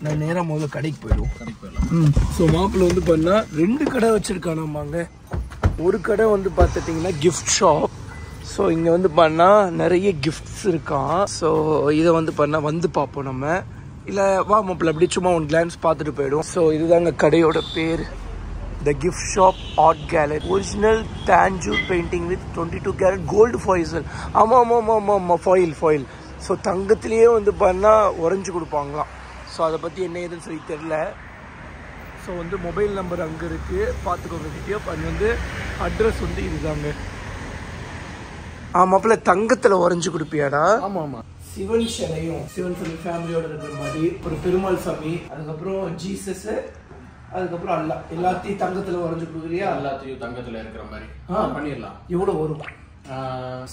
நான் நேரா முதல்ல கடைக்கு போயிடுவோம். ஸோ மாப்பிள்ளை வந்து பண்ணா 2 கடை வச்சிருக்கானாமாங்க. ஒரு கடை வந்து பார்த்துட்டிங்கன்னா கிஃப்ட் ஷாப். ஸோ இங்கே வந்து பண்ணால் நிறைய கிஃப்ட்ஸ் இருக்கான். ஸோ இதை வந்து பண்ணால் வந்து பார்ப்போம் நம்ம. இல்லை வா மாப்பிள்ள அப்படி சும்மா ஒன் கிளான்ஸ் பார்த்துட்டு போயிடும். ஸோ இதுதாங்க கடையோட பேர், the gift shop art gallery. Original Tanjore painting with 22 carat gold foil. ஆமாம் ஆமாம் ஆமாம் ஆமாம் ஆமாம் ஃபாயில். ஸோ தங்கத்திலேயே வந்து பண்ணால் உறைஞ்சி கொடுப்பாங்களாம். ஸோ அதை பற்றி என்ன ஏதுன்னு சொல்லி தெரில. ஸோ வந்து மொபைல் நம்பர் அங்கே இருக்குது, பார்த்துக்கோங்க டிடிஎஃப். அது வந்து அட்ரஸ் வந்து இதுதாங்க. ஆமாப்பில் தங்கத்தில் உறைஞ்சி கொடுப்பியாடா? ஆமாம் ஆமாம். சிவன் சிலையும் சிவன் சிலை ஃபேமிலியோட இருக்கிற மாதிரி ஒரு பெருமாள் சாமி, அதுக்கப்புறம் ஜீசஸ், அதுக்கப்புறம் அல்லா, எல்லாத்தையும் தங்கத்தில் உறைஞ்சி கொடுக்குறியா? எல்லாத்தையும் தங்கத்தில் இருக்கிற மாதிரி பண்ணிடலாம். எவ்வளோ வரும்?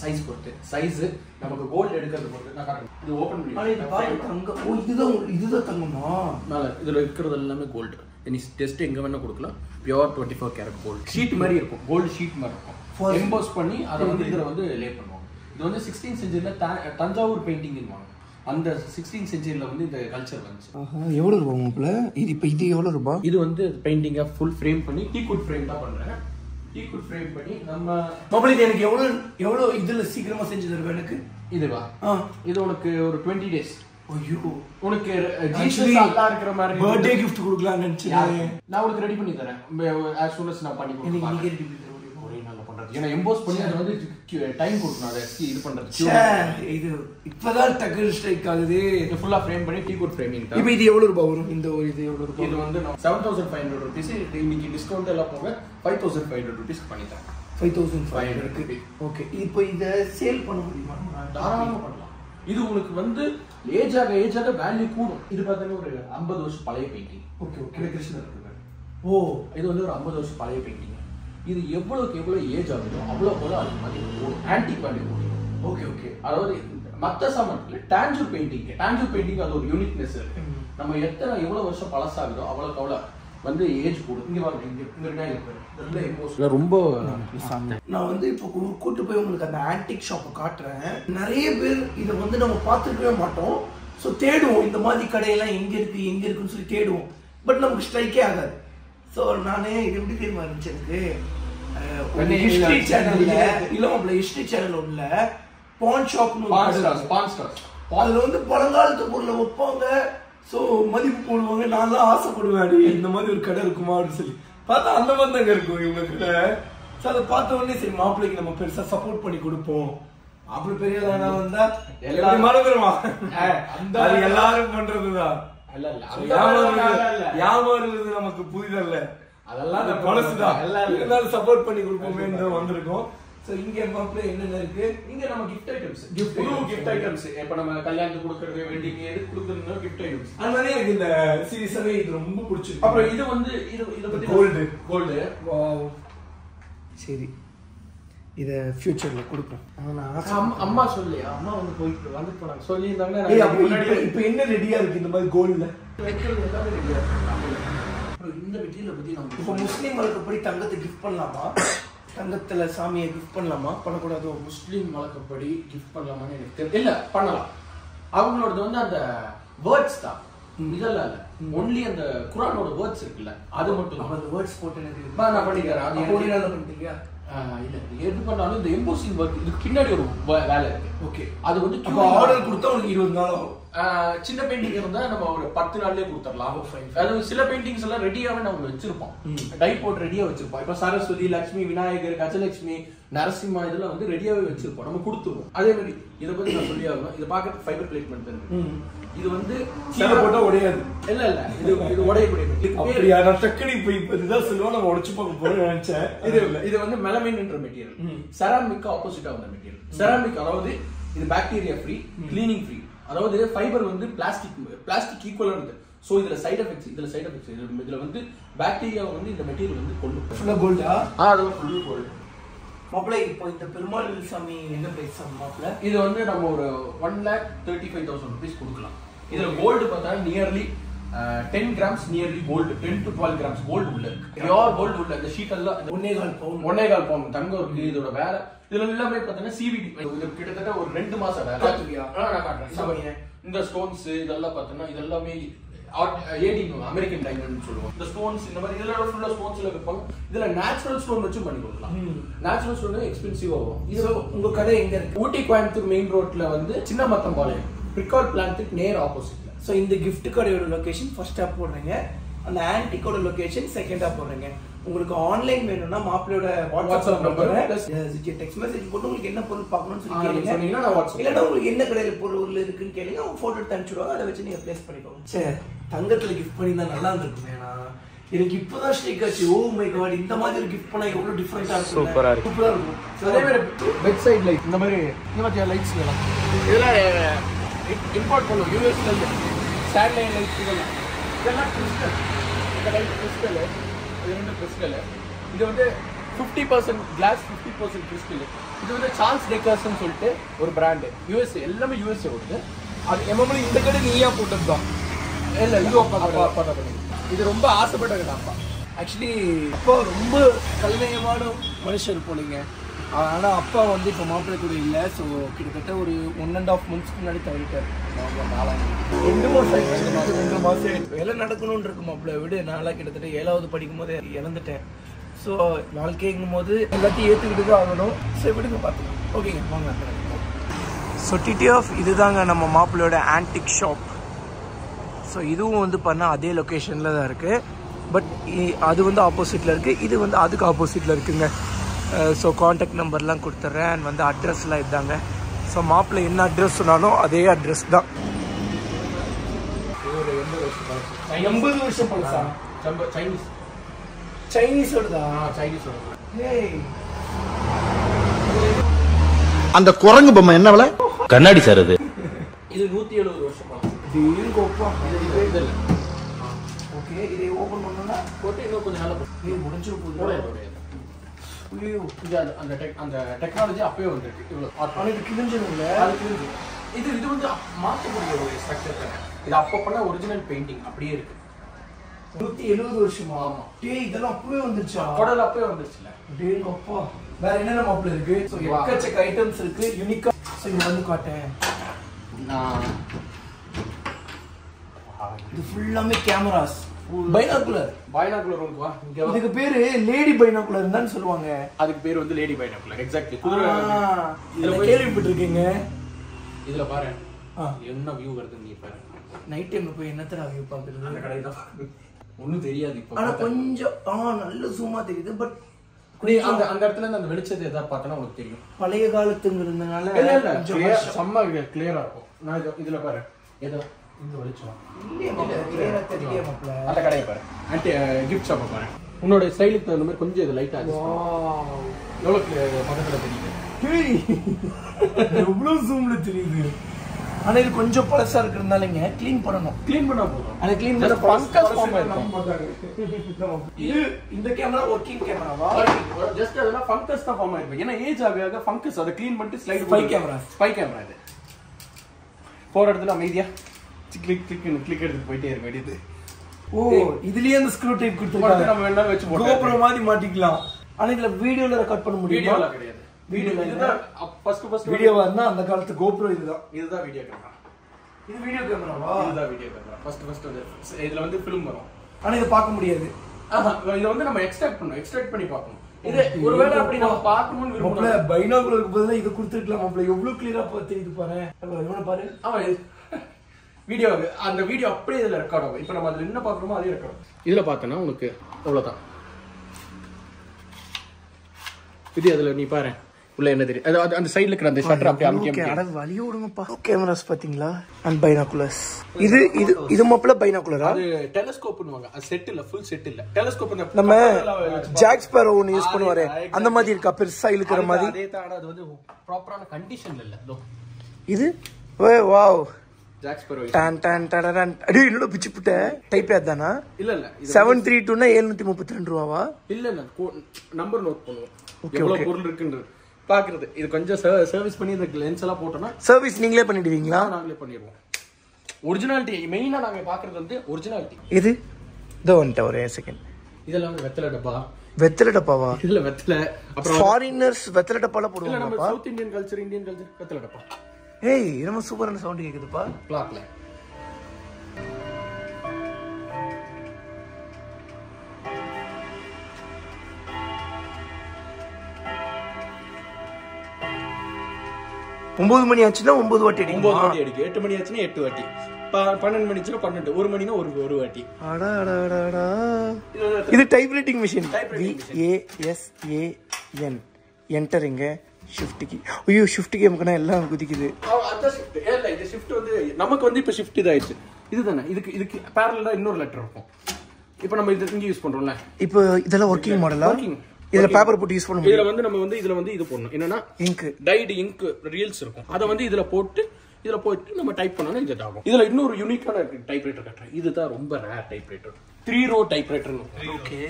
சைஸ் பொறுத்து, சைஸ் நமக்கு கோல்டு எடுக்கிறது பொறுத்து. நான் காட்டுறேன், இது ஓப்பன் பண்ணி தங்கம். ஓ இதுதான் தங்கமா? மேலே இதில் இருக்கிறது எல்லாமே கோல்டு. நீ டெஸ்ட் எங்கே வேணால் கொடுக்கலாம். பியூர் 24 கேரட் கோல்டு ஷீட் மாதிரி இருக்கும். கோல்டு ஷீட் மாதிரி இருக்கும். எம்போஸ் பண்ணி அதை வந்து இதில் வந்து லே பண்ணுவாங்க. இது வந்து 16th செஞ்சுரியில் தஞ்சாவூர் பெயிண்டிங்வாங்க. அந்த 16th செஞ்சுரியில் வந்து இந்த கல்ச்சர் வந்துச்சு. எவ்வளோ ரூபா மாப்பிள்ள இது? இப்போ இது எவ்வளோ ரூபா? இது வந்து பெயிண்டிங்கை ஃபுல் ஃப்ரேம் பண்ணி டீக்குட் ஃப்ரேம் தான் பண்ணுறேன். டீக்குட் ஃப்ரேம் பண்ணி நம்ம மாப்பிள்ள இது எனக்கு எவ்வளோ இதில் சீக்கிரமாக செஞ்சு தருவேன் எனக்கு? இதுவா? இது உனக்கு ஒரு 20 days. ஐயோ, உனக்கு இருக்கிற மாதிரி பர்த்டே கிஃப்ட் கொடுக்கலாம்னு நினைச்சேன். நான் உனக்கு ரெடி பண்ணி தரேன். as soon as நான் பண்ணி கொடுக்கிறேன். ஒரே நாள்ல பண்றது. ஏன்னா எம்போஸ் பண்ணி அது வந்து டைம் கொடுக்கணும். அதை இது பண்றது. இது இப்பதான் டக்கு ஸ்ட்ரைக் ஆகுது. இது ஃபுல்லா ஃப்ரேம் பண்ணி டீக்குட் ஃப்ரேமிங். இப்போ இது எவ்வளவு ரூபாய் வரும்? இந்த ஒரு இது எவ்வளவு ரூபாய்? இது வந்து 7500 rupees. இன்னைக்கு டிஸ்கவுண்ட் எல்லாம் போக 5500 rupees பண்ணி தரேன். 5500. ஓகே, இப்போ இத சேல் பண்ண முடியுமா? தாராளமா பண்ணலாம். இது உங்களுக்கு வந்து ஏஜ் ஆக வேல்யூ கூடும். இது பார்த்தீங்கன்னா ஒரு 50 வருஷம் பழைய பெயிண்டிங். Okay okay. கிருஷ்ணர் இருக்கு. ஓ, இது வந்து ஒரு 50 வருஷம் பழைய பெயிண்டிங். இது எவ்வளவுக்கு எவ்வளவு ஏஜ் ஆகுதோ அவ்வளவு அது மாதிரி கூடும். ஆன்டிக் வேல்யூ கூடும். Okay okay. அதாவது மற்ற சாமான்ல டாஞ்சூர் பெயிண்டிங் அது ஒரு யூனிக்னஸ் இருக்கு. நம்ம எவ்வளவு வருஷம் பழசாகுதோ அவ்வளவுக்கு அவ்வளவு வந்து ஏஜ் கூடும். இங்க பாருங்க, ரொம்ப நான் வந்து இப்போ கூட்டு போய் உங்களுக்கு அந்த ஆன்டிக் ஷாப்பை காட்டுறேன். நிறைய பேர் இதை வந்து நம்ம பார்த்துருக்கவே மாட்டோம். ஸோ தேடுவோம், இந்த மாதிரி கடையெல்லாம் எங்க இருக்குன்னு சொல்லி தேடுவோம். பட் நமக்கு ஸ்ட்ரைக்கே ஆகாது. ஸோ நானே இது எப்படி தெரியுமா இருந்துச்சு எனக்கு, ஹிஸ்டரி சேனல்ல இல்ல ஹிஸ்டரி சேனல் உள்ள பான் ஷாப்னு அதுல வந்து பழங்காலத்து பொருளை வைப்பாங்க. ஸோ மதிப்பு போடுவாங்க. நான் தான் ஆசைப்படுவேன், அடி இந்த மாதிரி ஒரு கடை இருக்குமா அப்படின்னு சொல்லி பார்த்தா அந்த மாதிரி தாங்க இருக்கும் இவங்க கடை. ஸோ அதை பார்த்த உடனே சரி மாப்பிள்ளைக்கு நம்ம பெருசா சப்போர்ட் பண்ணி கொடுப்போம். அப்படி பெரிய வந்தா எல்லாரும் மறந்துடுமா, அது எல்லாரும் பண்றதுதான். ஏமாறுறது நமக்கு புரிதல்ல, அதெல்லாம் பழசுதான். எல்லாரும் சப்போர்ட் பண்ணி கொடுப்போமே வந்திருக்கோம். சோ இங்க மாப்ள என்னென்ன இருக்கு? இங்க நம்ம gift items, gift items. இப்ப நம்ம கல்யாணத்துக்கு கொடுக்கிறது, வெட்டிங் எதுக்கு கொடுக்கறதுனா gift items. அதனால எனக்கு இந்த சீரிஸாவே இது ரொம்ப பிடிச்சிருக்கு. அப்புறம் இது வந்து இத பத்தி கோல்ட். வாவ். சரி, இத ஃபியூச்சர்ல கொடுப்போம். அம்மா சொல்லியா, அம்மா வந்து போயிட்டு வந்து போறாங்க சொல்லியிருந்தாங்கன்னா இப்போ என்ன ரெடியா இருக்கு இந்த மாதிரி கோல்ட்ல வைக்கிறது எல்லாமே ரெடியா இருக்கு. இந்த மெட்டீரியலை பத்தி நம்ம இப்போ முஸ்லீம் வழக்கப்படி தங்கத்தை கிஃப்ட் பண்ணலாமா? தங்கத்துல சாமியை கிஃப்ட் பண்ணலாமா பண்ணக்கூடாதோ? முஸ்லீம் வழக்கப்படி கிஃப்ட் பண்ணலாமான்னு எனக்கு தெரியல. இல்ல பண்ணலாம். அவங்களோடது வந்து அந்த வேர்ட்ஸ் தான், இதெல்லாம் இல்ல. ஒன்லி அந்த குர்ஆனோட வேர்ட்ஸ் இருக்குல்ல, அது மட்டும். அந்த வேர்ட்ஸ் போட்டு எனக்கு நான் பண்ணிக்கிறேன். அது பண்ணிட்டீங்க? இல்ல எது பண்ணாலும் இந்த எம்போசிங் ஒர்க் இதுக்கு பின்னாடி ஒரு வேலை இருக்கு. ஓகே, அது வந்து ஆர்டர் கொடுத்தா உங்களுக்கு 20 நாள் ஆகும். சின்ன பெயிண்டிங் இருந்தா நம்ம ஒரு 10 நாள்லயே கொடுத்துடலாம். அது சில பெயிண்டிங்ஸ் எல்லாம் ரெடியாவே நம்ம வச்சிருப்போம், டை போட்டு ரெடியா வச்சிருப்போம். இப்ப சரஸ்வதி, லட்சுமி, விநாயகர், கஜலட்சுமி, நரசிம்மா இதெல்லாம் வந்து ரெடியாவே வச்சிருப்போம், நம்ம கொடுத்துருவோம். அதே மாதிரி இதை பத்தி நான் சொல்லி ஆகணும். இதை பார்க்கறது ஃபைபர் பிளேட்மெண்ட் இருக்கு. இது வந்து கீழே போட்டா உடையாது. இல்ல இது உடையக்கூடிய இதுதான் சொல்லுவோம். நம்ம உடைச்சு பார்க்க போறோம் நினைச்சேன். இது வந்து மெலமைன்ன்ற மெட்டீரியல், செராமிக் ஆப்போசிட்டா வந்த மெட்டீரியல். செராமிக் அதாவது இது பாக்டீரியா ஃப்ரீ, கிளீனிங் ஃப்ரீ. அதாவது ஃபைபர் வந்து பிளாஸ்டிக் ஈக்குவலா இருக்கு. சோ இதுல சைடு எஃபெக்ட்ஸ் இதுல வந்து பாக்டீரியா வந்து இந்த மெட்டீரியல் வந்து கொல்லும். ஃபுல்லா கோல்டா? அதெல்லாம் ஃபுல் கோல்ட். மாப்பிள்ளை இப்போ இந்த பெருமாள் சாமி என்ன பிரைஸ் மாப்பிள்ளை? இது வந்து நம்ம ஒரு 1,35,000 rupees கொடுக்கலாம். இதுல கோல்டு பார்த்தா nearly 10 grams nearly gold, 10 to 12 grams gold உள்ள இருக்கு. பியூர் கோல்டு உள்ள இந்த ஷீட் எல்லாம் 1.25 பவுன் தங்கம் இருக்கு. இதோட வேலை இதுல எல்லாமே பார்த்தீங்கன்னா சிவிடி. இது கிட்டத்தட்ட ஒரு 2 மாசம் வேலை. நான் காட்டுறேன். இந்த ஸ்டோன்ஸ் இதெல்லாம் பார்த்தீங்கன்னா இதெல்லாமே அமெரிக்கன் டைமண்ட் சொல்லுவோம். இந்த ஸ்டோன்ஸ் இந்த மாதிரி இதெல்லாம் ஃபுல்லா ஸ்டோன்ஸ்ல வைப்பாங்க. இதுல நேச்சுரல் ஸ்டோன் வச்சு பண்ணி கொடுக்கலாம். நேச்சுரல் ஸ்டோன் எக்ஸ்பென்சிவா வரும். இது உங்க கடை எங்க இருக்கு? ஊட்டி கோயம்புத்தூர் மெயின் ரோட்ல வந்து சின்ன மத்தம்பாளையம் பிரிகால் பிளான்ட்டுக்கு நேர் ஆப்போசிட்ல. ஸோ இந்த கிஃப்ட் கடையோட லொகேஷன் ஃபர்ஸ்ட் ஆப் போடுறீங்க, அந்த ஆன்டிக்கோட லொகேஷன் செகண்ட் ஆப் போடுறீங்க. உங்களுக்கு ஆன்லைன் வேணும்னா மாப்பிளையோட வாட்ஸ்அப் நம்பர் டெக்ஸ்ட் மெசேஜ் போட்டு உங்களுக்கு என்ன பொருள் பார்க்கணும்னு சொல்லி கேளுங்க. இல்லைன்னா உங்களுக்கு என்ன கடையில பொருள் இருக்குன்னு கேளுங்க, அவங்க போட்டோ எடுத்து அனுப்பிச்சுடுவாங்க. அதை வச்சு நீங்க பிளேஸ் பண்ணிக்கோங்க. சரி, தங்கத்துல கிஃப்ட் பண்ணி தான் நல்லா இருந்திருக்கும். ஏன்னா எனக்கு இப்பதான் ஸ்ட்ரைக் ஆச்சு. ஓ மை காட், இந்த மாதிரி ஒரு கிஃப்ட் பண்ணா எவ்வளவு டிஃபரெண்டா இருக்கும். சூப்பரா இருக்கும். அதே மாதிரி பெட் சைடு லைட் இந்த மாதிரி இந்த மாதிரி லைட்ஸ் எல்லாம் இதெல்லாம் இம்போர்ட் பண்ணுவோம் யூஎஸ்ல இருந்து. ஸ்டாண்ட்லைன் லைட்ஸ் இதெல்லாம் கிறிஸ்டல். இந்த லைட் கிறிஸ்டல், இது வந்து கிறிஸ்டல். இது வந்து 50% கிளாஸ், 50% கிறிஸ்டல். இது வந்து சார்ல்ஸ் டெக்கர்ஸ்ன்னு சொல்லிட்டு ஒரு பிராண்டு, யூஎஸ்ஏ. எல்லாமே யூஎஸ்ஏ வருது. அது எம்எம்ல இந்த கடை நீயா போட்டது தான். இல்லை இது அப்பா தான் பண்ணி. இது ரொம்ப ஆசைப்பட்டது அப்பா. ஆக்சுவலி அப்பா ரொம்ப கல்வியமான மனுஷர் போலீங்க. ஆனால் அப்பா வந்து இப்போ மாப்பிள்ளை கூட இல்லை. ஸோ கிட்டத்தட்ட ஒரு 1.5 months முன்னாடி தவிர்த்தார். 2 மாதம் வேலை நடக்கணும்னு இருக்கு மாப்பிள்ளை விட. நான்லாம் கிட்டத்தட்ட 7வது படிக்கும் போது இறந்துட்டேன். ஸோ வாழ்க்கைங்கும் போது எல்லாத்தையும் ஏற்றுக்கிட்டு தான் ஆகணும். ஸோ எப்படிங்க பார்த்துக்கலாம். ஓகேங்க, வாங்க. ஸோ டிடிஎஃப் இதுதாங்க நம்ம மாப்பிள்ளையோட ஆன்டிக் ஷாப். ஸோ இதுவும் வந்து பண்ணால் அதே லொக்கேஷனில் தான் இருக்குது. பட் அது வந்து ஆப்போசிட்டில் இருக்குது, இது வந்து அதுக்கு ஆப்போசிட்டில் இருக்குங்க. ஸோ காண்டாக்ட் நம்பர்லாம் கொடுத்துட்றேன். அண்ட் வந்து அட்ரஸ்லாம் இதாங்க. ஸோ மாப்பிள்ளை என்ன அட்ரஸ் சொன்னாலும் அதே அட்ரஸ் தான். 80 வருஷம் பழசா? சைனீஸோடதா? சைனீஸோட. அந்த குரங்கு பொம்மை என்ன விலை? கண்ணாடி சார் அது. இது 170 வருஷம் பழசம். ஓகே, இதை ஓபன் பண்ணோம்னா போட்டு இன்னும் கொஞ்சம் நல்லா முடிஞ்சு போகுது. அந்த டெக்னாலஜி அப்பவே வந்துருக்கு. இவ்வளவு இது கிழிஞ்சதுல இது வந்து மாற்றக்கூடிய ஒரு ஸ்ட்ரக்சர். இது அப்போ பண்ண ஒரிஜினல் பெயிண்டிங் அப்படியே இருக்கு. 170 வருஷமா? ஆமா. டேய், இதெல்லாம் அப்பவே வந்துருச்சா? கொடல் அப்பவே வந்துருச்சுல. டேய் அப்பா, வேற என்னென்ன மாப்பிள்ள இருக்கு? சோ எக்கச்சக்க ஐட்டம்ஸ் இருக்கு, யூனிக்கா. சோ இங்க வந்து காட்டேன். இது ஃபுல்லாமே கேமராஸ், பைனாகுலர். பைனாகுலர் வா. இதுக்கு பேரு லேடி பைனாகுலர் தான் சொல்லுவாங்க. அதுக்கு பேர் வந்து லேடி பைனாகுலர். எக்ஸாக்ட்லி. இதுல கேள்விப்பட்டிருக்கீங்க. இதுல பாரு என்ன வியூ வருது நீ பாரு. நைட் டைம்ல போய் என்னத்தடா வியூ பாக்குறது? அந்த கடை தான் ஒன்றும் தெரியாது இப்போ. ஆனா கொஞ்சம் நல்ல ஜூமா தெரியுது. பட் அந்த அந்த இடத்துல இருந்து அந்த வெளிச்சத்தை எதாவது பார்த்தோன்னா உங்களுக்கு தெரியும். பழைய காலத்துங்கிறதுனால செம்ம கிளியரா இருக்கும். நான் இதுல பாரு ஏதோ இந்த வெளிச்சம் அந்த கடையை பாரு, ஆன்டி கிஃப்ட் ஷாப்பை பாரு. உன்னோட ஸ்டைலுக்கு தகுந்த மாதிரி கொஞ்சம் இது லைட்டா எவ்வளோ பக்கத்துல தெரியுது. எவ்வளவு ஜூம்ல தெரியுது. ஆனா இது கொஞ்சம் பழசா இருக்கிறதுனாலங்க க்ளீன் பண்ணணும். க்ளீன் பண்ணா போதும். அதை க்ளீன் பண்ண ஃபங்கஸ் ஃபார்ம் ஆயிருக்கும். இது இந்த கேமரா வர்க்கிங் கேமராவா? ஜஸ்ட் அதெல்லாம் ஃபங்கஸ் தான் ஃபார்ம் ஆயிருக்கும். ஏன்னா ஏஜ் ஆக ஃபங்கஸ் அதை க்ளீன் பண்ணிட்டு slide spy camera. Spy camera இது. போற இடத்துல அமைதியா கிளிக் கிளிக் எடுத்து போயிட்டே இருக்க வேண்டியது. ஓ இதுலயே அந்த ஸ்க்ரூ டைப் கொடுத்துருக்காங்க. நம்ம வேணா வச்சு போட்டு GoPro மாதிரி மாட்டிக்கலாம். ஆனா இதுல வீடியோல ரெக்கார்ட் பண்ண முடியுமா? வீடியோல கிடையாது. வீடியோ இதுதான் ஃபர்ஸ்ட் வீடியோவா இருந்தா அந்த காலத்து GoPro இதுதான் வீடியோ கேமரா. இது வீடியோ கேமராவா? இதுதான் வீடியோ கேமரா. ஃபர்ஸ்ட் வந்து இதுல வந்து ஃபிலிம் வரும். ஆனா இத பார்க்க முடியாது. இத வந்து நம்ம எக்ஸ்ட்ராக்ட் பண்ணி பார்க்கணும். இது ஒருவேளை அப்படி நம்ம பார்க்கணும்னு விரும்புறோம். பைனாகுலருக்கு பதிலா இத கொடுத்துக்கலாம். மாப்ள எவ்வளவு கிளியரா தெரியுது பாரு. இவனை பாரு. வீடியோ அந்த வீடியோ அப்படியே இதுல ரெக்கார்ட் ஆகும். இப்போ நம்ம அதுல என்ன பார்க்கறோமோ அதே ரெக்கார்ட். இதுல பார்த்தனா உனக்கு அவ்வளவுதான். இது அதுல நீ பாரு உள்ள என்ன தெரியும். அது அந்த சைடுல இருக்கிற அந்த ஷட்டர் அப்படியே அமுக்கி அட வலிய விடுங்கப்பா. கேமராஸ் பாத்தீங்களா? And binoculars. இது மாப்ள பைனாகுலரா? அது டெலஸ்கோப்னுவாங்க. அது செட் இல்ல, ஃபுல் செட் இல்ல. டெலஸ்கோப் நம்ம ஜாக் ஸ்பேரோ ஒன்னு யூஸ் பண்ணுவாரே அந்த மாதிரி இருக்கா? பெருசா இழுக்கிற மாதிரி. அதே தான். அது வந்து ப்ராப்பரான கண்டிஷன்ல இல்ல. இது வாவ் ஜாக் ஸ்பேரோ டான் டான் டடரன். அடி என்னோட பிச்சு புட்ட டைப் அதானா? இல்ல 732 னா 732 ரூபாவா? இல்ல நம்பர் நோட் பண்ணுவோம். எவ்வளவு பொருள் இருக்குன்னு பாக்குறது. இது கொஞ்சம் சர்வீஸ் பண்ணி இந்த லென்ஸ் எல்லாம் போட்டோம்னா சர்வீஸ் நீங்களே பண்ணிடுவீங்களா? நாங்களே பண்ணிடுவோம். ஒரிஜினாலிட்டி மெயினா நாங்க பாக்குறது வந்து ஒரிஜினாலிட்டி. இது இதோ வந்துட்ட ஒரே செகண்ட். இதெல்லாம் வந்து வெத்தலை டப்பா. வெத்தலை டப்பாவா? இதுல வெத்தலை. அப்புறம் ஃபாரினர்ஸ் வெத்தலை டப்பால போடுவாங்க. நம்ம சவுத் இந்தியன் கல்ச்சர் வெத்தலை டப்பா. ஏய் ரொம்ப சூப்பரான சவுண்ட் கேக்குதுப்பா. கிளாக்ல ஒன்பது மணி ஆச்சுன்னா 9 வாட்டி அடிக்கும். 9 வாட்டி அடிக்கும். 8 மணி ஆச்சுன்னா 8 வாட்டி. 12 மணி ஆச்சுன்னா 12. 1 மணினா ஒரு வாட்டி. அடடடடா. இது டைப்ரைட்டிங் மிஷின். VASAN என்டரிங்க ஷிஃப்ட் கீ. ஐயோ ஷிஃப்ட் கீ நமக்குனா எல்லாம் குதிக்குது. அத ஷிஃப்ட் இல்ல. இது ஷிஃப்ட் வந்து நமக்கு வந்து இப்ப ஷிஃப்ட் இதாயிடுச்சு. இதுதானே இதுக்கு parallel-ஆ இன்னொரு லெட்டர் இருக்கும். இப்போ நம்ம இது இங்க யூஸ் பண்றோம்ல. இப்போ இதெல்லாம் வர்க்கிங் மாடலா? இதுல பேப்பர் போட்டு யூஸ் பண்ண முடியும். இதுல வந்து நம்ம வந்து இதுல வந்து இது போடணும். என்னன்னா இங்க் டைட் இங்க் ரீல்ஸ் இருக்கும். அத வந்து இதுல போட்டு நம்ம டைப் பண்ணனும். இது ஆகும். இதுல இன்னொரு யூனிக்கான டைப்ரைட்டர் காட்டுறேன். இதுதான் ரொம்ப rare typewriter. 3 row typewriter. Okay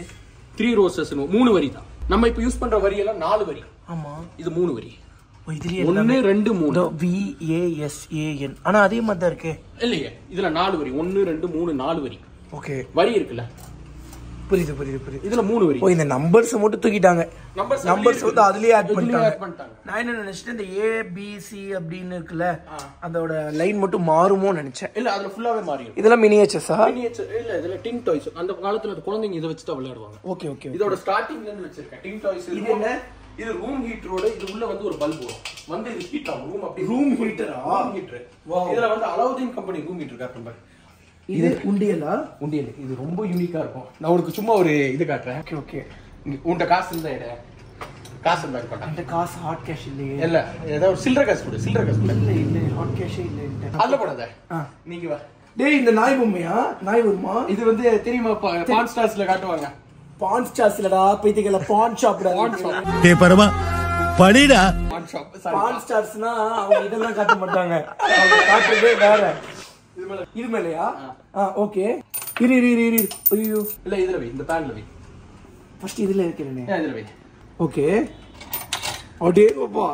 3 rows 3 வரி தான். நம்ம இப்போ யூஸ் பண்ற வரி எல்லாம் 4 வரி. ஆமா இது 3 வரி. இதுலயே 1 2 3 VASAN. ஆனா அதே மாதிரி தான் இருக்கு. இல்லையே இதுல 4 வரி. 1 2 3 4 வரி. ஓகே வரி இருக்குல்ல. புரியுது. இதுல 3 வரி. ஓ இந்த நம்பர்ஸ் மட்டும் தூக்கிட்டாங்க. நம்பர்ஸ் வந்து அதுலயே ஆட் பண்ணிட்டாங்க. நான் என்ன நினைச்சிட்டேன் இந்த ABC அப்படினு இருக்குல அதோட லைன் மட்டும் மாறுமோ நினைச்சேன். இல்ல அதுல ஃபுல்லாவே மாறிடும். இதெல்லாம் மினியேச்சர்ஸா? மினியேச்சர் இல்ல இதுல டிங் டாய்ஸ். அந்த காலத்துல குழந்தைங்க இத வச்சு தான் விளையாடுவாங்க. ஓகே இதோட ஸ்டார்டிங்ல இருந்து வச்சிருக்கேன் டிங் டாய்ஸ். இது என்ன? இது ரூம் ஹீட்டரோட இது உள்ள வந்து ஒரு பல்ப் வரும். வந்து இது ஹீட் ஆகும். ரூம் அப்படி ரூம் ஹீட்டரா? Room heater. இதுல வந்து அலாவுதீன் கம்பெனி ரூம் ஹீட்டர் காட்டுறேன் பாரு. இது உண்டியலா? உண்டியல். இது ரொம்ப யூனிக்கா இருக்கும். நான் உங்களுக்கு சும்மா ஒரு இது காட்டுறேன். ஓகே உன்கிட்ட காசு இருந்தா எடு. காசு இருந்தா இருக்கா? அந்த காசு ஹாட் கேஷ் இல்லையே. இல்ல ஏதாவது ஒரு சில்லற காசு கொடு. இல்ல ஹாட் கேஷ் இல்ல. அதுல போடாத. நீங்க வா. டேய் இந்த நாய் பொம்மையா? நாய் வருமா? இது வந்து தெரியுமா பான் ஸ்டார்ஸ்ல காட்டுவாங்க. பான் ஸ்டார்ஸ்லடா பைத்தியங்கள பான் ஷாப்டா. டேய் பரமா படிடா. பான் ஷாப். பான் ஸ்டார்ஸ்னா அவங்க இதெல்லாம் காட்ட மாட்டாங்க. அவங்க காட்டுறதே வேற. இது மேலயா? ஓகே இரு ஐயோ இல்ல இதுல வை. இந்த பேன்ல வை. ஃபர்ஸ்ட் இதுல இருக்கேனே. இதுல வை. ஓகே ஓடே பாப்பா.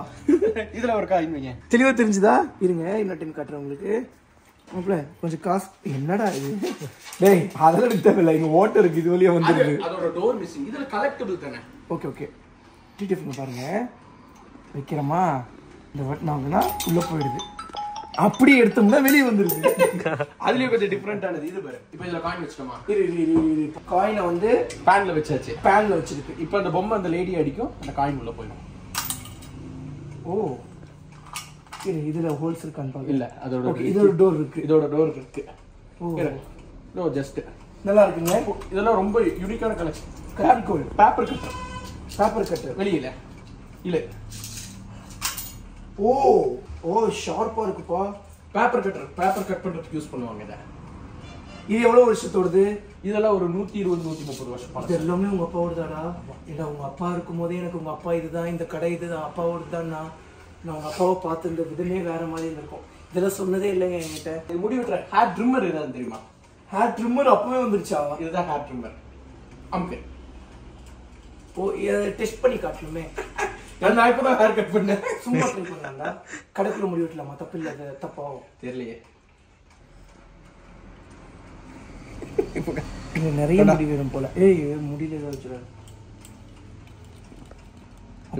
இதுல ஒரு காயின் வைங்க. தெளிவா தெரிஞ்சுதா? இருங்க இன்னொரு டைம் காட்டுறேன் உங்களுக்கு. அப்பல கொஞ்சம் காசு என்னடா இது? டேய் அதெல்லாம் எடுத்து தேவையில்ல. இங்க வாட்டர் இருக்கு. இது வழியா வந்துருக்கு. அதோட டோர் மிஸ்ஸிங். இதுல கலெக்டபிள் தானே. ஓகே டிடிஎஃப் பாருங்க. வைக்கிறமா இந்த வட்டனாங்கனா உள்ள போயிடுது. அப்படியே எடுத்தோம்னா வெளியே வந்துருது. அதுலயே கொஞ்சம் டிஃபரெண்டானது. இது பாரு. இப்போ இதுல காயின் வச்சிட்டோமா? இரு காயினை வந்து பேன்ல வச்சாச்சு. பேன்ல வச்சிருக்கு. இப்போ அந்த பொம்மை அந்த லேடி அடிக்கும். அந்த காயின் உள்ள போயிடும். ஓ இதுல ஹோல்ஸ் இருக்கான்னு பாருங்க. இல்ல அதோட ஓகே இதோட டோர் இருக்கு. இதோட டோர் இருக்கு. ஓ ஜஸ்ட் நல்லா இருக்குங்க. இதெல்லாம் ரொம்ப யூனிக்கான கலெக்ஷன். கத்திரிக்கோல் பேப்பர் கட்டர். பேப்பர் கட்டர் வெளியில இல்ல. ஓ ஓ ஷார்ப்பா இருக்குப்பா. Paper cutter. பேப்பர் கட் பண்றதுக்கு யூஸ் பண்ணுவாங்க இத. இது எவ்வளவு வருஷத்தோடது? இதெல்லாம் ஒரு 120 130 வருஷம் இது பழசு. எல்லாமே உங்க அப்பாவோடதாடா? ஏன்னா உங்க அப்பா இருக்கும் போதே எனக்கு உங்க அப்பா இதுதான், இந்த கடை இதுதான், அப்பாவோட தான். நான் உங்க அப்பாவை பார்த்து இந்த விதமே வேற மாதிரி இருக்கும். இதெல்லாம் சொன்னதே இல்லைங்க என்கிட்ட. இது முடி வெட்டுற ஹேர் ட்ரிம்மர் ஏதாவது தெரியுமா? ஹேர் ட்ரிம்மர் அப்பவே வந்துருச்சா? இதுதான் ஹேர் ட்ரிம்மர். அம்கே. ஓ இதை டெஸ்ட் பண்ணி காட்டணுமே. நான் இப்பதான் ஹேர் கட் பண்ணேன். சும்மா ட்ரை பண்ணாண்டா. கடைக்குள்ள முடி வெட்டலாமா? தப்பு இல்லை, அது தப்பாகும். தெரியலையே. இங்க நிறைய முடி வரும் போல. ஏய் முடியல ஏதாவது வச்சுறாரு.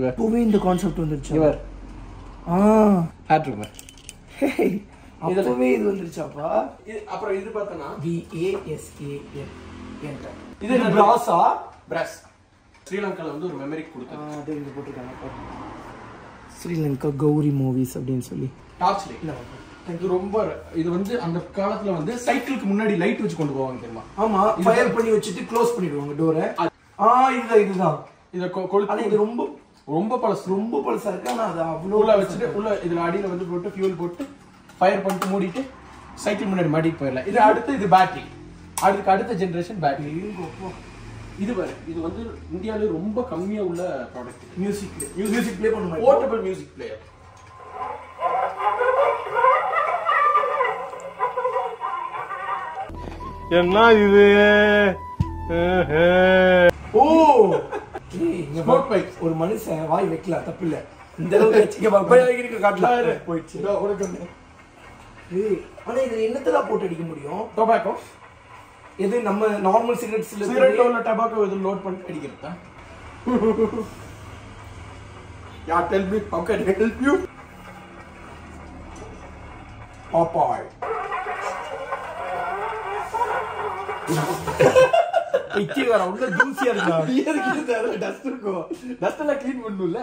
அப்பவே இந்த கான்செப்ட் வந்துருச்சு. இவர் ஹேர் ட்ரிம்மர். அப்பவே இது வந்துருச்சாப்பா? அப்புறம் இது பார்த்தனா VASAN. இது என்ன பிராஸா? பிராஸ். ஸ்ரீலங்கால வந்து ஒரு மெமரி கொடுத்தாங்க. அது இங்க போட்டுருக்காங்க. ஸ்ரீலங்கா கௌரி மூவிஸ் அப்படின்னு சொல்லி. Torch light. இது ரொம்ப இது வந்து அந்த காலத்துல வந்து சைக்கிளுக்கு முன்னாடி லைட் வச்சு கொண்டு போவாங்க தெரியுமா? ஆமா, ஃபயர் பண்ணி வச்சிட்டு க்ளோஸ் பண்ணிடுவாங்க டோரை. இதுதான். இத கொளுத்தி. ஆனா இது ரொம்ப ரொம்ப பழசு. ரொம்ப பழசா இருக்கு. ஆனா அது அவ்வளவு உள்ள வச்சிட்டு உள்ள இதுல அடியில வந்து போட்டு ஃபியூல் போட்டு ஃபயர் பண்ணிட்டு மூடிட்டு சைக்கிள் முன்னாடி மாட்டிட்டு போயிடலாம். இது அடுத்து இது பேட்டரி. அடுத்த ஜெனரேஷன் பேட்டரி. இது பாரு, இது வந்து இந்தியாவிலே ரொம்ப கம்மியா உள்ள ப்ராடக்ட். மியூசிக் ப்ளே பண்ணுவாங்க. Portable music player. என்ன இது? ஓ ஸ்மோக் பைப். ஒரு மனுஷன் வாய் வைக்கலாம், தப்பு இல்ல. இந்த அளவுக்கு வச்சுக்க பாப்பா காட்டலாம். போயிடுச்சு. ஆனா இது என்னத்துல போட்டு அடிக்க முடியும்? டொபாக்கோ. எது நம்ம நார்மல் சிகரெட்ஸ்ல சிகரெட்ல உள்ள டொபாக்கோ இது லோட் பண்ணி அடிக்கிறதா? Ya tell me how can I help you? பாப்பாய். இக்கிவர உள்ள ஜூசியா இருக்கா? இதுல டஸ்ட் இருக்கும். டஸ்ட் எல்லாம் க்ளீன் பண்ணனும்ல.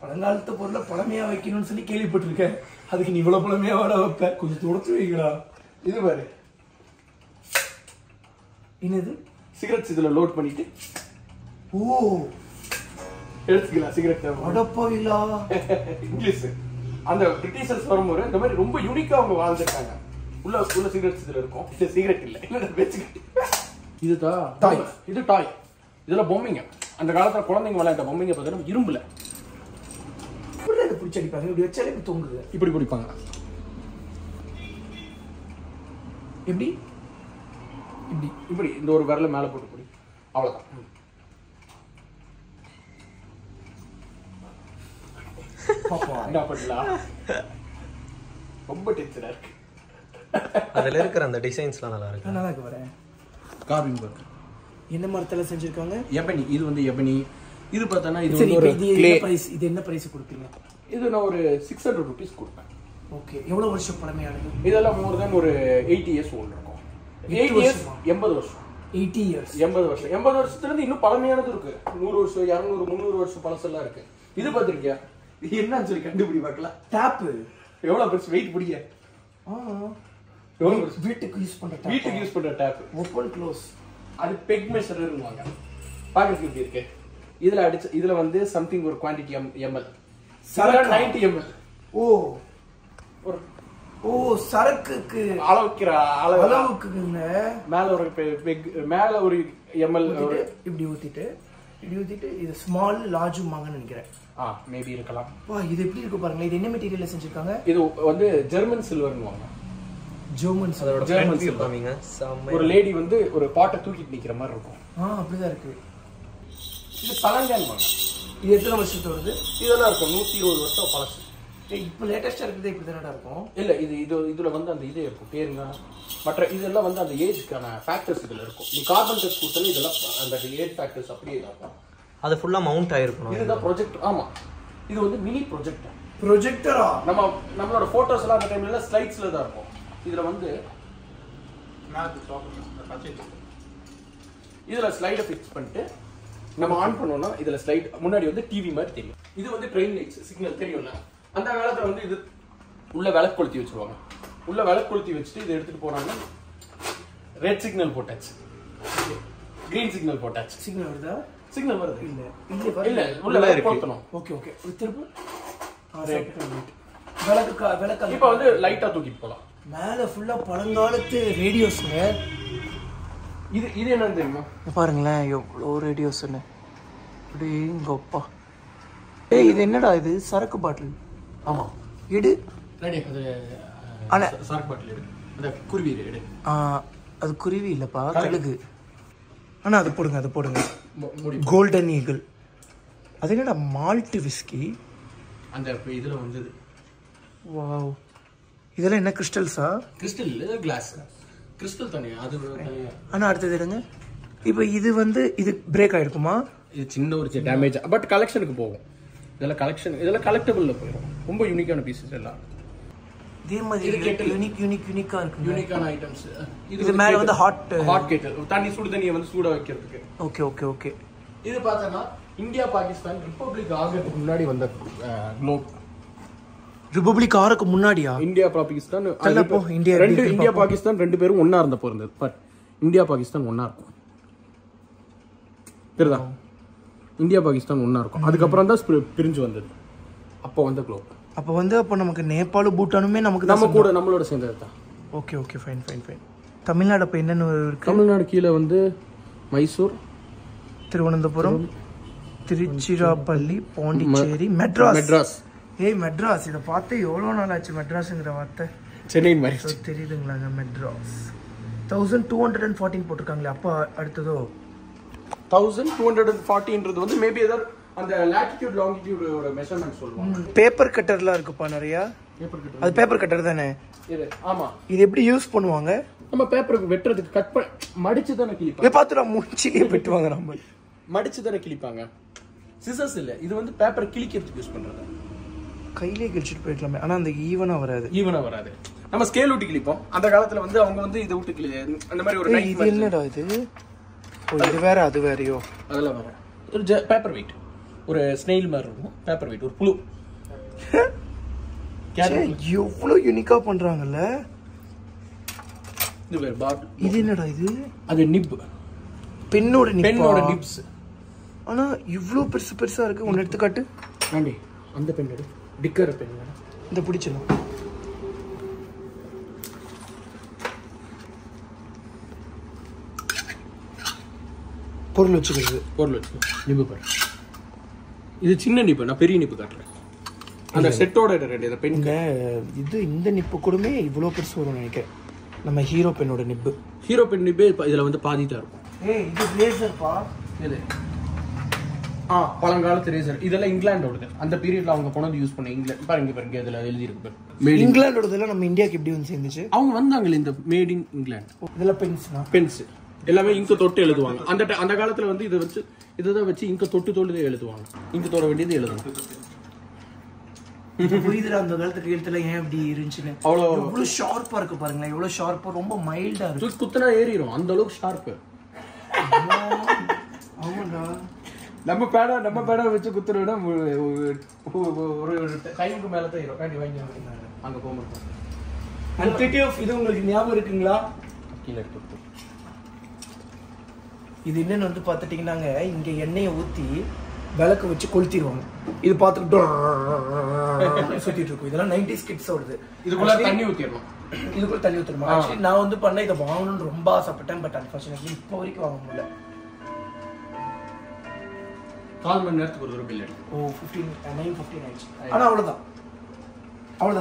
பழங்காலத்து பொருளை பழமையா வைக்கணும்னு சொல்லி கேள்விப்பட்டிருக்கேன். அதுக்கு நீ இவ்வளவு பழமையா வாட வைப்ப? கொஞ்சம் துடைச்சு வைக்கடா. இது பாரு, என்னது? சிகரெட்ஸ் இதுல லோட் பண்ணிட்டு ஓ எடுத்துக்கலாம். சிகரெட் அடப்பாவிலா. இங்கிலீஷ். அந்த பிரிட்டிஷர்ஸ் வரும்போது இந்த மாதிரி ரொம்ப யூனிக்கா அவங்க வாழ்ந்துட்டாங்க. உள்ள சிகரெட்ஸ் இதுல இருக்கும். இது சிகரெட் இல்ல, இல்ல வெச்சுக்கிட்டு. இதுதான் டாய். இது டாய். இதுல பொம்மைங்க. அந்த காலத்துல குழந்தைங்க விளையாட்ட பொம்மைங்க பார்த்தா இரும்புல இதை பிடிச்சி அடிப்பாங்க. இப்படி வச்சாலே இப்படி தொங்குது. இப்படி குடிப்பாங்க. எப்படி இப்படி இப்படி இந்த ஒரு விரல மேல போட்டு குடி. அவ்வளவுதான். பாப்பா என்ன பண்ணலாம்? ரொம்ப டென்ஷனா இருக்கு. அதுல இருக்கிற அந்த டிசைன்ஸ்லாம் நல்லா இருக்கு. நல்லா இருக்கு. வரேன். Carving work. என்ன மரத்துல செஞ்சிருக்காங்க? எபனி. இது வந்து எபனி. இது பார்த்தனா இது சரி, ஒரு இது என்ன பிரைஸ்? இது என்ன பிரைஸ் கொடுப்பீங்க? இது நான் ஒரு 600 rupees கொடுப்பேன். ஓகே. எவ்வளவு வருஷம் பழமையானது? இதெல்லாம் மோர் தென் ஒரு 80 years ஓல்ட் இருக்கும். 80 years 80 வருஷம். 80 years. 80 வருஷம். 80 வருஷத்துல இருந்து இன்னும் பழமையானது இருக்கு. 100 வருஷம் 200 300 வருஷம் பழசெல்லாம் இருக்கு. இது பாத்திருக்கியா? இது என்னன்னு சொல்லி கண்டுபிடி பார்க்கலாம். டாப் எவ்வளவு பெருசு வெயிட் பிடிக்க? எவ்வளவு பெருசு? வீட்டுக்கு யூஸ் பண்ற டாப். வீட்டுக்கு யூஸ் பண்ற டேப். Open close. அது பெக் மெஷர்னுவாங்க. பாக்கிறதுக்கு இப்படி இருக்கு. இதுல அடிச்சு இதுல வந்து சம்திங் ஒரு குவாண்டிட்டி ml. சரக்கு 90 ml. ஓ ஒரு ஓ சரக்குக்கு அளவுக்கிற அளவுக்குங்க. மேல ஒரு பெக் மேல ஒரு ml இப்படி ஊத்திட்டு இது ஸ்மால் லார்ஜ் மாங்கன்னு நினைக்கிறேன். மேபி இருக்கலாம். வா இது எப்படி இருக்கு பாருங்க. இது என்ன மெட்டீரியல்ல செஞ்சிருக்காங்க? இது வந்து ஜெர்மன் சில்வர்னுவாங்க. ஜெர்மன் அதோட ஜெர்மன் ஃப்ரெண்ட்ஸ் சில்வர். காமிங்க. ஒரு லேடி வந்து ஒரு பாட்டை தூக்கிட்டு நிக்கிற மாதிரி இருக்கும். அப்படிதான் இருக்கு. இது பழங்கால்வாங்க. இது எத்தனை வருஷத்து வருது? இதெல்லாம் இருக்கும் 120 வருஷம் பழசு. இப்போ லேட்டஸ்டா இருக்குது. இப்படி தானடா இருக்கும். இல்ல இதுல வந்து அந்த இது இருக்கும் பேருங்க. மற்ற இதெல்லாம் வந்து அந்த ஏஜ்க்கான ஃபேக்டர்ஸ் இதுல இருக்கும். நீ கார்பன் டெஸ்ட் கொடுத்தா இதெல்லாம் அந்த ஏஜ் ஃபேக்டர்ஸ் அப்படியே இருக்கும். அது ஃபுல்லா மவுண்ட் ஆயிருக்கும். இதுதான் ப்ரொஜெக்ட். ஆமா, இது வந்து மினி ப்ரொஜெக்டர். ப்ரொஜெக்டரா? நம்மளோட போட்டோஸ் எல்லாம் அந்த டைம்ல ஸ்லைட்ஸ்ல தான் இருக்கும். இதுல வந்து இதுல ஸ்லைட ஃபிக்ஸ் பண்ணிட்டு நம்ம ஆன் பண்ணோம்னா இதுல ஸ்லைட் முன்னாடி வந்து டிவி மாதிரி தெரியும். இது வந்து ட்ரெயின் லைட்ஸ் சிக்னல் தெரியும்ல, அந்த காலத்துல வந்து இது உள்ள விளக்கு கொளுத்தி வச்சிருவாங்க. உள்ள விளக்கு கொளுத்தி வச்சுட்டு இதை எடுத்துட்டு போனாங்க. ரெட் சிக்னல் போட்டாச்சு, கிரீன் சிக்னல் போட்டாச்சு. சிக்னல் வருதா? சிக்னல் வருது இல்ல இல்ல உள்ள விளக்கு கொளுத்தணும். ஓகே ஓகே திருப்பு விளக்கு. இப்போ வந்து லைட்டா தூக்கிட்டு போலாம். மேல ஃபுல்லா பழங்காலத்து ரேடியோஸ்ங்க. இது இது என்னன்னு தெரியுமா? பாருங்களேன் எவ்வளோ ரேடியோஸ்ன்னு. அப்படியே இங்கப்பா. ஏய் இது என்னடா இது? சரக்கு பாட்டில். ஆமா எடு. ரெடி. அது ஆனா சரக்கு பாட்டில் எடு. அந்த குருவி எடு. அது குருவி இல்லப்பா, கழுகு. ஆனா அது போடுங்க, அது போடுங்க. Golden eagle. அது என்னடா? Malt whisky. அந்த இதுல வந்தது. வாவ். இதெல்லாம் என்ன கிறிஸ்டல்ஸா? கிறிஸ்டல் இல்ல, கிளாஸ். கிறிஸ்டல் தனியா, அது தனியா. ஆனா அடுத்தது எடுங்க. இப்போ இது வந்து இது பிரேக் ஆயிருக்குமா? இது சின்ன ஒரு டேமேஜ், பட் கலெக்ஷனுக்கு போகும். இதெல்லாம் கலெக்ஷன், இதெல்லாம் கலெக்டபிள்ல போயிடும். ரொம்ப யூனிக்கான பீசஸ் எல்லாம். இதே மாதிரி யூனிக்கா இருக்கு. யூனிக்கான ஐட்டம்ஸ். இது மேல வந்து ஹாட் கேட்டல், தண்ணி சுடு தண்ணியை வந்து சூட வைக்கிறதுக்கு. Okay okay okay. இது பார்த்தா இந்தியா பாகிஸ்தான் ரிப்பப்ளிக் ஆகிறதுக்கு முன்னாடி வந்த குளோப். ரிபப்ளிக் ஆறதுக்கு முன்னாடியா? இந்தியா பாகிஸ்தான் இந்தியா பாகிஸ்தான் ரெண்டு பேரும் ஒன்னா இருந்த போறது. பட் இந்தியா பாகிஸ்தான் ஒன்னா இருக்கும். தெரியுதா? இந்தியா பாகிஸ்தான் ஒன்னா இருக்கும். அதுக்கப்புறம் தான் பிரிஞ்சு வந்தது. அப்போ வந்த குளோப். அப்போ நமக்கு நேபாள் பூட்டானுமே நமக்கு நம்ம கூட நம்மளோட சேர்ந்தது தான். Okay okay fine fine fine. Tamil Nadu அப்போ என்னென்ன இருக்கு? தமிழ்நாடு கீழே வந்து மைசூர், திருவனந்தபுரம், திருச்சிராப்பள்ளி, பாண்டிச்சேரி, மெட்ராஸ். ஏய் மெட்ராஸ், இதை பார்த்து எவ்வளோ நாள் ஆச்சு மெட்ராஸுங்கிற வார்த்தை. சென்னை மாதிரி தெரியுதுங்களாங்க. மெட்ராஸ் 1214 போட்டிருக்காங்களே. அப்போ அடுத்ததோ 1240ன்றது வந்து மேபி ஏதாவது அந்த லாட்டிடியூட் லாங்கிடியூடோட மெஷர்மென்ட் சொல்லுவாங்க. பேப்பர் கட்டர்லாம் இருக்குப்பா நிறையா. அது பேப்பர் கட்டர் தானே இது? ஆமா. இது எப்படி யூஸ் பண்ணுவாங்க? நம்ம பேப்பருக்கு வெட்டுறதுக்கு கட் பண்ணி மடிச்சு தானே கிளிப்பாங்க. பார்த்துடா முடிச்சிலே வெட்டுவாங்க. நம்ம மடிச்சு தானே கிளிப்பாங்க. சிசர்ஸ் இல்ல, இது வந்து பேப்பரை கிளிக்கிறதுக்கு யூஸ் பண்றது. கையிலே கிழிச்சிட்டு போயிடலாமே. ஆனா அந்த ஈவனா வராது. நம்ம ஸ்கேல் விட்டு கிளிப்போம். அந்த காலத்துல வந்து அவங்க வந்து இதை விட்டு கிளி அந்த மாதிரி ஒரு நைஃப். இது என்னடா இது? இது வேற அது வேறயோ? அதெல்லாம் வேற. ஒரு பேப்பர் வெயிட், ஒரு ஸ்னெயில் மாதிரி இருக்கும். பேப்பர் வெயிட், ஒரு புழு. எவ்வளவு யூனிக்கா பண்றாங்கல்ல. இது வேற பாட்டில். இது என்னடா இது? அது நிப். பெண்ணோட நிப்ஸ். ஆனா இவ்ளோ பெருசா இருக்கு. ஒன்னு எடுத்து காட்டு. ஆண்டி அந்த பென் எடு. டிக்கர் பென். இந்த பிடிச்சலாம். பொருள் வச்சுக்கிறது. நிப்பு பாரு. இது சின்ன நிப்பு, நான் பெரிய நிப்பு காட்டுறேன். அந்த செட்டோட ரெண்டு பென்ங்க. இது இந்த நிப்பு கூடமே இவ்வளோ பெருசு வரும் நினைக்கிறேன். நம்ம ஹீரோ பெண்ணோட நிப்பு. ஹீரோ பென் நிப்பு இதுல வந்து பாதி தான் இருக்கும். ஏய் இது ரேசர்ப்பா. இது பழங்காலத்து ரேசர். இதெல்லாம் இங்கிலாண்டோடது. அந்த பீரியட்ல அவங்க கொண்டு யூஸ் பண்ண இங்கிலாந்து. பாருங்க இதுல எழுதி இருக்கு. இங்கிலாண்டோடதெல்லாம் நம்ம இந்தியாக்கு எப்படி வந்து சேர்ந்துச்சு? அவங்க வந்தாங்களே இந்த மேட் இன் இங்கிலாந்து. இதெல்லாம் பென்ஸ் எல்லாமே இங்க தொட்டு எழுதுவாங்க. அந்த காலத்துல வந்து இதை வச்சு இதான் வச்சு இங்க தொட்டு எழுதுவாங்க. இங்க தொட வேண்டியது எழுதணும். புரியுதுல அந்த காலத்து எழுத்துல ஏன் அப்படி இருந்துச்சுன்னு. அவ்வளவு ஷார்ப்பா இருக்கு பாருங்களேன். எவ்வளவு ஷார்ப்பா, ரொம்ப மைல்டா இருக்கு. குத்துனா ஏறிடும், அந்த அளவுக்கு ஷார்ப்பு. ஆமாடா. நம்ம பேடா வச்சு குத்துறோம்னா ஒரு டைமுக்கு மேல தான் ஏறும். வேண்டி வாங்கி அங்க போகும்போது. இது உங்களுக்கு ஞாபகம் இருக்குங்களா? கீழே இருக்கு. இது என்னன்னு வந்து பார்த்துட்டீங்கன்னாங்க, இங்க எண்ணெயை ஊத்தி விளக்கு வச்சு கொளுத்திடுவாங்க. இது பார்த்துட்டு சுத்திட்டு இருக்கும். இதெல்லாம் 90s கிட்ஸ் ஓடுது. இதுக்குள்ள தண்ணி ஊத்திடணும். ஆக்சுவலி நான் வந்து பண்ண இதை வாங்கணும்னு ரொம்ப ஆசைப்பட்டேன். பட் அன்ஃபார்ச்சுனேட்லி இப்போ வரைக்கும் வாங்க முடியல. 4 மணி நேரத்துக்கு ஒரு பில் எடுக்கும். ஓ 9:15 ஆயிடுச்சு. ஆனா அவ்வளவுதான்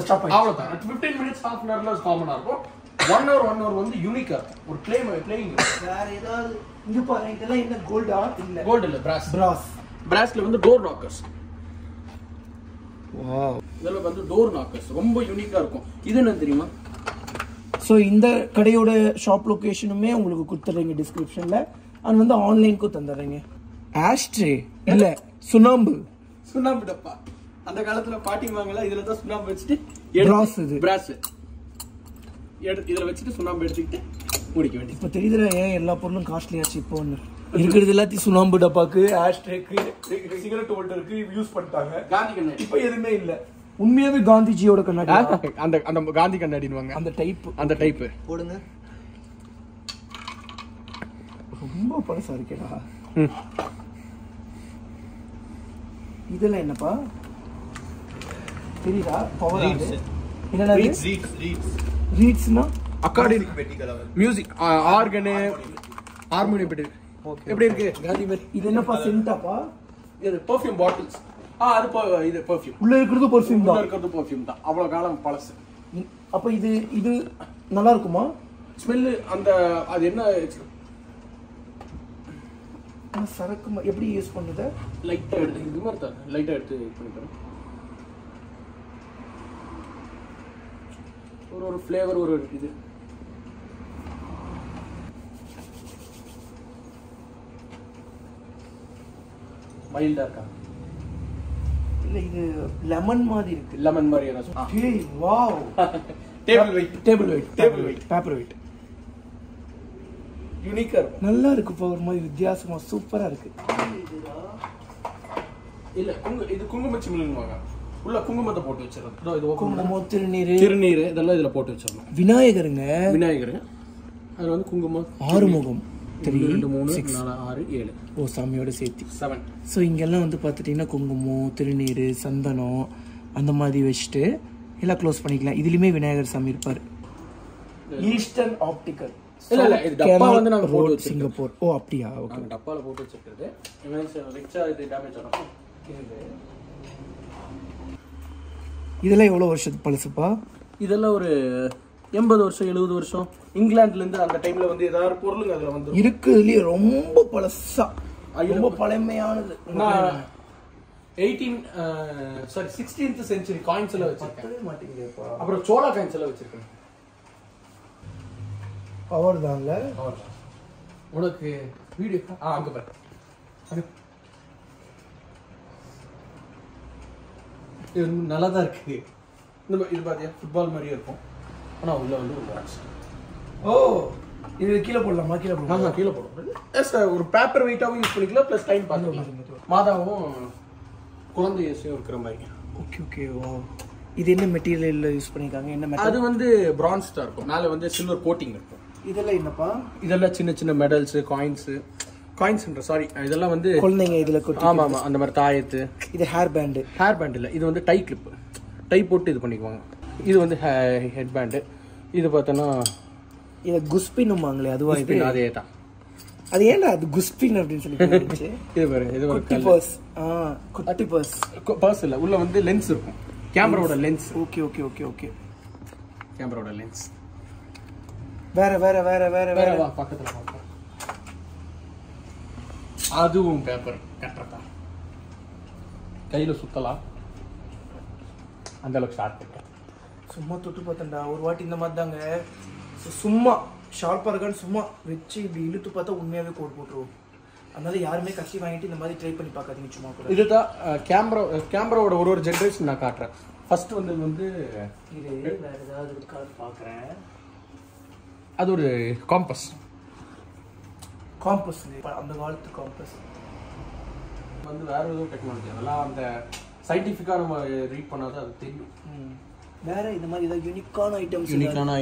ஸ்டாப் ஆயிடுச்சு. அவ்வளவுதான். 15 மினிட்ஸ் half an hourல காமனா இருக்கும். 1 hour வந்து யூனிக்கா இருக்கும். ஒரு பிளேயிங் வேற ஏதாவது இங்க பாருங்க. இதெல்லாம் என்ன கோல்டா? இல்ல கோல்ட் இல்ல, பிராஸ்ல வந்து டோர் நாக்கர்ஸ். வாவ். இதெல்லாம் வந்து டோர் நாக்கர்ஸ் ரொம்ப யூனிக்கா இருக்கும். இது என்ன தெரியுமா? சோ இந்த கடையோட ஷாப் லொகேஷனுமே உங்களுக்கு கொடுத்துறீங்க டிஸ்கிரிப்ஷன்ல. அண்ட் வந்து ஆன்லைனுக்கு தந்துறீங்க. ஆஷ்ட்ரே இல்ல சுண்ணாம்பு டப்பா. அந்த காலத்துல பாட்டி வாங்கல இதுல தான் சுண்ணாம்பு வச்சிட்டு பிராஸ் இதுல வச்சுட்டு சுண்ணாம்பு எடுத்துக்கிட்டு முடிக்க வேண்டியது. இப்ப தெரியுதுல ஏன் எல்லா பொருளும் காஸ்ட்லி ஆச்சு. இப்போ ஒண்ணு இருக்கிறது எல்லாத்தையும் சுண்ணாம்பு டப்பாக்கு, ஆஷ்ட்ரேக்கு, சிகரெட் ஹோல்டருக்கு யூஸ் பண்ணிட்டாங்க. காந்தி கண்ணாடி இப்ப எதுவுமே இல்ல. உண்மையாவே காந்திஜியோட கண்ணாடி அந்த அந்த காந்தி கண்ணாடினுவாங்க, அந்த டைப் போடுங்க. ரொம்ப பழசா இருக்கேடா. இதெல்லாம் என்னப்பா தெரியுதா? பவர் என்னன்னா ரீட்ஸ்னா அக்கார்டிங் மியூசிக் ஆர்கன் ஹார்மோனியம் பெட்டி. எப்படி இருக்கு காந்தி மாதிரி? இது என்னப்பா சென்ட்டாப்பா? இது பெர்ஃப்யூம் பாட்டில்ஸ். அது இது பெர்ஃப்யூம். உள்ள இருக்கிறது பெர்ஃப்யூம் தான். உள்ள இருக்கிறது பெர்ஃப்யூம் தான். அவ்வளவு காலம் பழசு. அப்ப இது நல்லா இருக்குமா? ஸ்மெல் அந்த அது என்ன சரக்கு எப்படி யூஸ் பண்ணுது? லைட்டா எடுத்து இது மாதிரி தான் லைட்டா எடுத்து பண்ணிக்கிறேன். ஒரு ஃப்ளேவர் ஒரு இது மைல்டா இருக்கா? இல்ல இது லெமன் மாதிரி இருக்கு. லெமன் மாதிரி ரசம். ஏய் wow. Table weight paper weight யூனிக்கா இருக்கு. நல்லா இருக்குப்பா, ஒரு மாதிரி வித்தியாசமா சூப்பரா இருக்கு. இல்ல இது குங்கும சிமிழ்னுவாங்க. உள்ள குங்குமத்தை போட்டு வச்சிரணும். இது குங்குமம், திருநீர் இதெல்லாம் இதுல போட்டு வச்சிரணும். விநாயகருங்க. விநாயகர் அது வந்து குங்குமம். ஆறுமுகம் 3 2 3 4 6 7. ஓ சாமியோட சேர்த்து 7. ஸோ இங்கெல்லாம் வந்து பார்த்துட்டிங்கன்னா குங்குமம், திருநீர், சந்தனம் அந்த மாதிரி வச்சுட்டு எல்லாம் க்ளோஸ் பண்ணிக்கலாம். இதுலேயுமே விநாயகர் சாமி இருப்பார். Eastern optical. இல்ல இது டப்பா வந்து நாங்க போட்டு ரோட் சிங்கப்பூர். ஓ அப்படியா? ஓகே. டப்பால போட்டு வச்சிருக்கிறது. ரிச்சா இது டேமேஜ் ஆகும். இதெல்லாம் எவ்வளோ வருஷத்துக்கு பழசுப்பா? இதெல்லாம் ஒரு 80 வருஷம் 70 வருஷம். இங்கிலாந்துல இருந்து அந்த டைம்ல வந்து ஏதாவது பொருளுங்க அதுல வந்து இருக்குதுலயே ரொம்ப பழசா, ரொம்ப பழமையானது. 16th செஞ்சுரி காயின்ஸ் எல்லாம் வச்சிருக்கேன். மாட்டேங்குதுப்பா. அப்புறம் சோளா காயின்ஸ் எல்லாம் வச்சிருக்கேன். பவர் தான்ல. உனக்கு வீடியோ அங்க பாரு. இது நல்லா தான் இருக்கு. இந்த இது பாத்தியா ஃபுட்பால் மாதிரியே இருக்கும். ஆனா உள்ள வந்து ஒரு வாட்ச். ஓ இது கீழே போடலாமா? கீழே போடலாம். கீழே போடுவோம். ஒரு பேப்பர் வெயிட்டாவும் யூஸ் பண்ணிக்கலாம். ப்ளஸ் டைம் பார்த்துக்கலாம். மாதாவும் குழந்தை இயேசுவும் இருக்கிற மாதிரி. Okay okay. ஓ இது என்ன மெட்டீரியல்ல யூஸ் பண்ணிருக்காங்க? என்ன மெட்டல்? அது வந்து பிரான்ஸ் தான் இருக்கும். மேல வந்து சில்வர் கோட்டிங் இருக்கும். இதெல்லாம் என்னப்பா? இதெல்லாம் சின்ன சின்ன மெடல்ஸ், காயின்ஸ்ன்ற சாரி இதெல்லாம் வந்து குழந்தைங்க இதுல கொட்டி. ஆமா ஆமா அந்த மாதிரி தாயத்து. இது ஹேர் பேண்ட். ஹேர் பேண்ட் இல்ல, இது வந்து டை கிளிப். டை போட்டு இது பண்ணிக்குவாங்க. இது வந்து ஹெட் பேண்ட். இது பார்த்தோன்னா இத குஸ்பின்னுவாங்களே அதுவா? இது அதே தான். அது ஏன்டா அது குஸ்பின் அப்படின்னு சொல்லி போட்டுச்சு? இது பாரு, இது ஒரு குட்டி பர்ஸ். குட்டி பர்ஸ். பர்ஸ் இல்ல, உள்ள வந்து லென்ஸ் இருக்கும். கேமராவோட lens. Okay okay okay okay. கேமராவோட லென்ஸ். வேற வேற வேற வேற வேற வா பக்கத்துல பாப்போம். அதுவும் பேப்பர் கட்டறதா. கையில சுத்தலாம். அந்த அளவுக்கு ஷார்ப் இருக்கு. சும்மா தொட்டு பார்த்தேன்டா ஒரு வாட்டி இந்த மாதிரி தாங்க. சும்மா ஷார்ப்பா இருக்கான்னு சும்மா வச்சு இப்படி இழுத்து பார்த்தா உண்மையாவே கோட் போட்டுருவோம். அதனால யாருமே கட்சி வாங்கிட்டு இந்த மாதிரி ட்ரை பண்ணி பார்க்காதீங்க சும்மா கூட. இதுதான் கேமராவோட ஒரு ஜெனரேஷன் நான் காட்டுறேன். ஃபர்ஸ்ட் வந்து இது வேற ஏதாவது இருக்கான்னு பார்க்குறேன். அது ஒரு காம்பஸ். அந்த காலத்து காம்பஸ் வந்து வேற ஏதோ டெக்னாலஜி. அதெல்லாம் அந்த சயின்டிஃபிக்கா நம்ம ரீட் பண்ணாதான் அது தெரியும். வேற இந்த மாதிரி ஏதாவது யூனிக்கான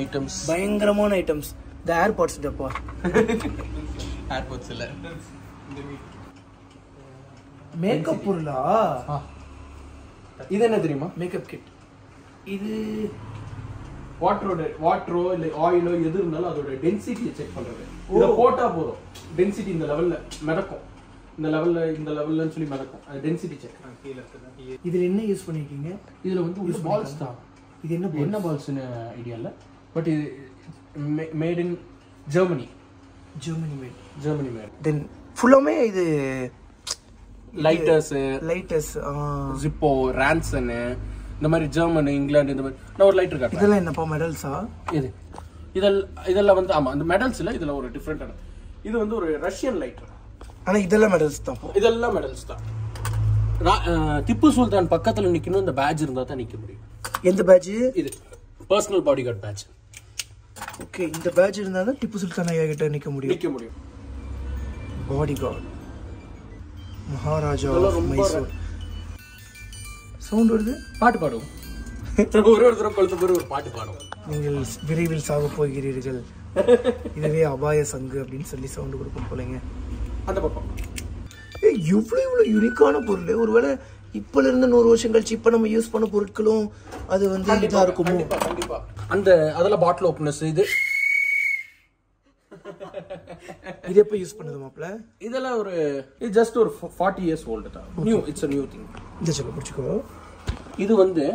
ஐட்டம்ஸ், பயங்கரமான ஐட்டம்ஸ். இந்த ஏர்பாட்ஸ் டப்பா. ஏர்பாட்ஸ் இல்ல, மேக்கப் பொருளா? இது என்ன தெரியுமா? Makeup kit. இது வாட்டரோ இல்ல ஆயிலோ எது இருந்தாலும் அதோட டென்சிட்டியை செக் பண்றது. இத போட்டா போதும். டென்சிட்டி இந்த லெவல்ல மிதக்கும். இந்த லெவல்லன்னு சொல்லி மிதக்கும். அது டென்சிட்டி செக். கீழ இருக்குது. இதுல என்ன யூஸ் பண்ணிருக்கீங்க? இதுல வந்து ஒரு பால்ஸ் தான். இது என்ன பால்ஸ்னு ஐடியா இல்ல. பட் இது made in Germany. Germany made. Then ஃபுல்லாமே இது லைட்டர்ஸ், ஜிப்போ, ரான்சன், இந்த மாதிரி ஜெர்மனி, இங்கிலாந்து, இந்த மாதிரி. நான் ஒரு லைட்டர் காட்டுறேன். இதெல்லாம் என்னப்பா மெடல்ஸா? இதெல்லாம் வந்து ஆமா அந்த மெடல்ஸ் இல்ல. இதுல ஒரு டிஃபரெண்டான இது வந்து ஒரு ரஷ்யன் லைட்டர். ஆனா இதெல்லாம் மெடல்ஸ் தான். இதெல்லாம் மெடல்ஸ் தான். திப்பு சுல்தான் பக்கத்துல நிக்கணும். இந்த பேட்ச் இருந்தா தான் நிக்க முடியும். எந்த பேட்ச்? இது personal bodyguard patch. Okay, இந்த பேட்ச் இருந்தா தான் திப்பு சுல்தான் ஐயா கிட்ட நிக்க முடியும். Bodyguard Maharaja Mysore. Sound வருது. பாட்டு பாடுவோம். ஒரு தடவை கொளுத்த போய் ஒரு பாட்டு பாடும். நீங்கள் விரைவில் சாக போகிறீர்கள், இதுவே அபாய சங்கு அப்படின்னு சொல்லி சவுண்டு கொடுக்கும் போலங்க. அந்த பக்கம் இவ்வளோ யூனிக்கான பொருள். ஒருவேளை இப்பல இருந்து 100 வருஷம் கழிச்சு இப்ப நம்ம யூஸ் பண்ண பொருட்களும் அது வந்து இதா இருக்கும். கண்டிப்பா அந்த அதெல்லாம் பாட்டில் ஓப்பனர்ஸ். இது எப்ப யூஸ் பண்ணது மாப்ள? இதெல்லாம் ஒரு ஜஸ்ட் ஒரு 40 இயர்ஸ் ஓல்டு தான். New, it's a new thing. இந்த சொல்ல பிடிச்சிக்கோ. இது வந்து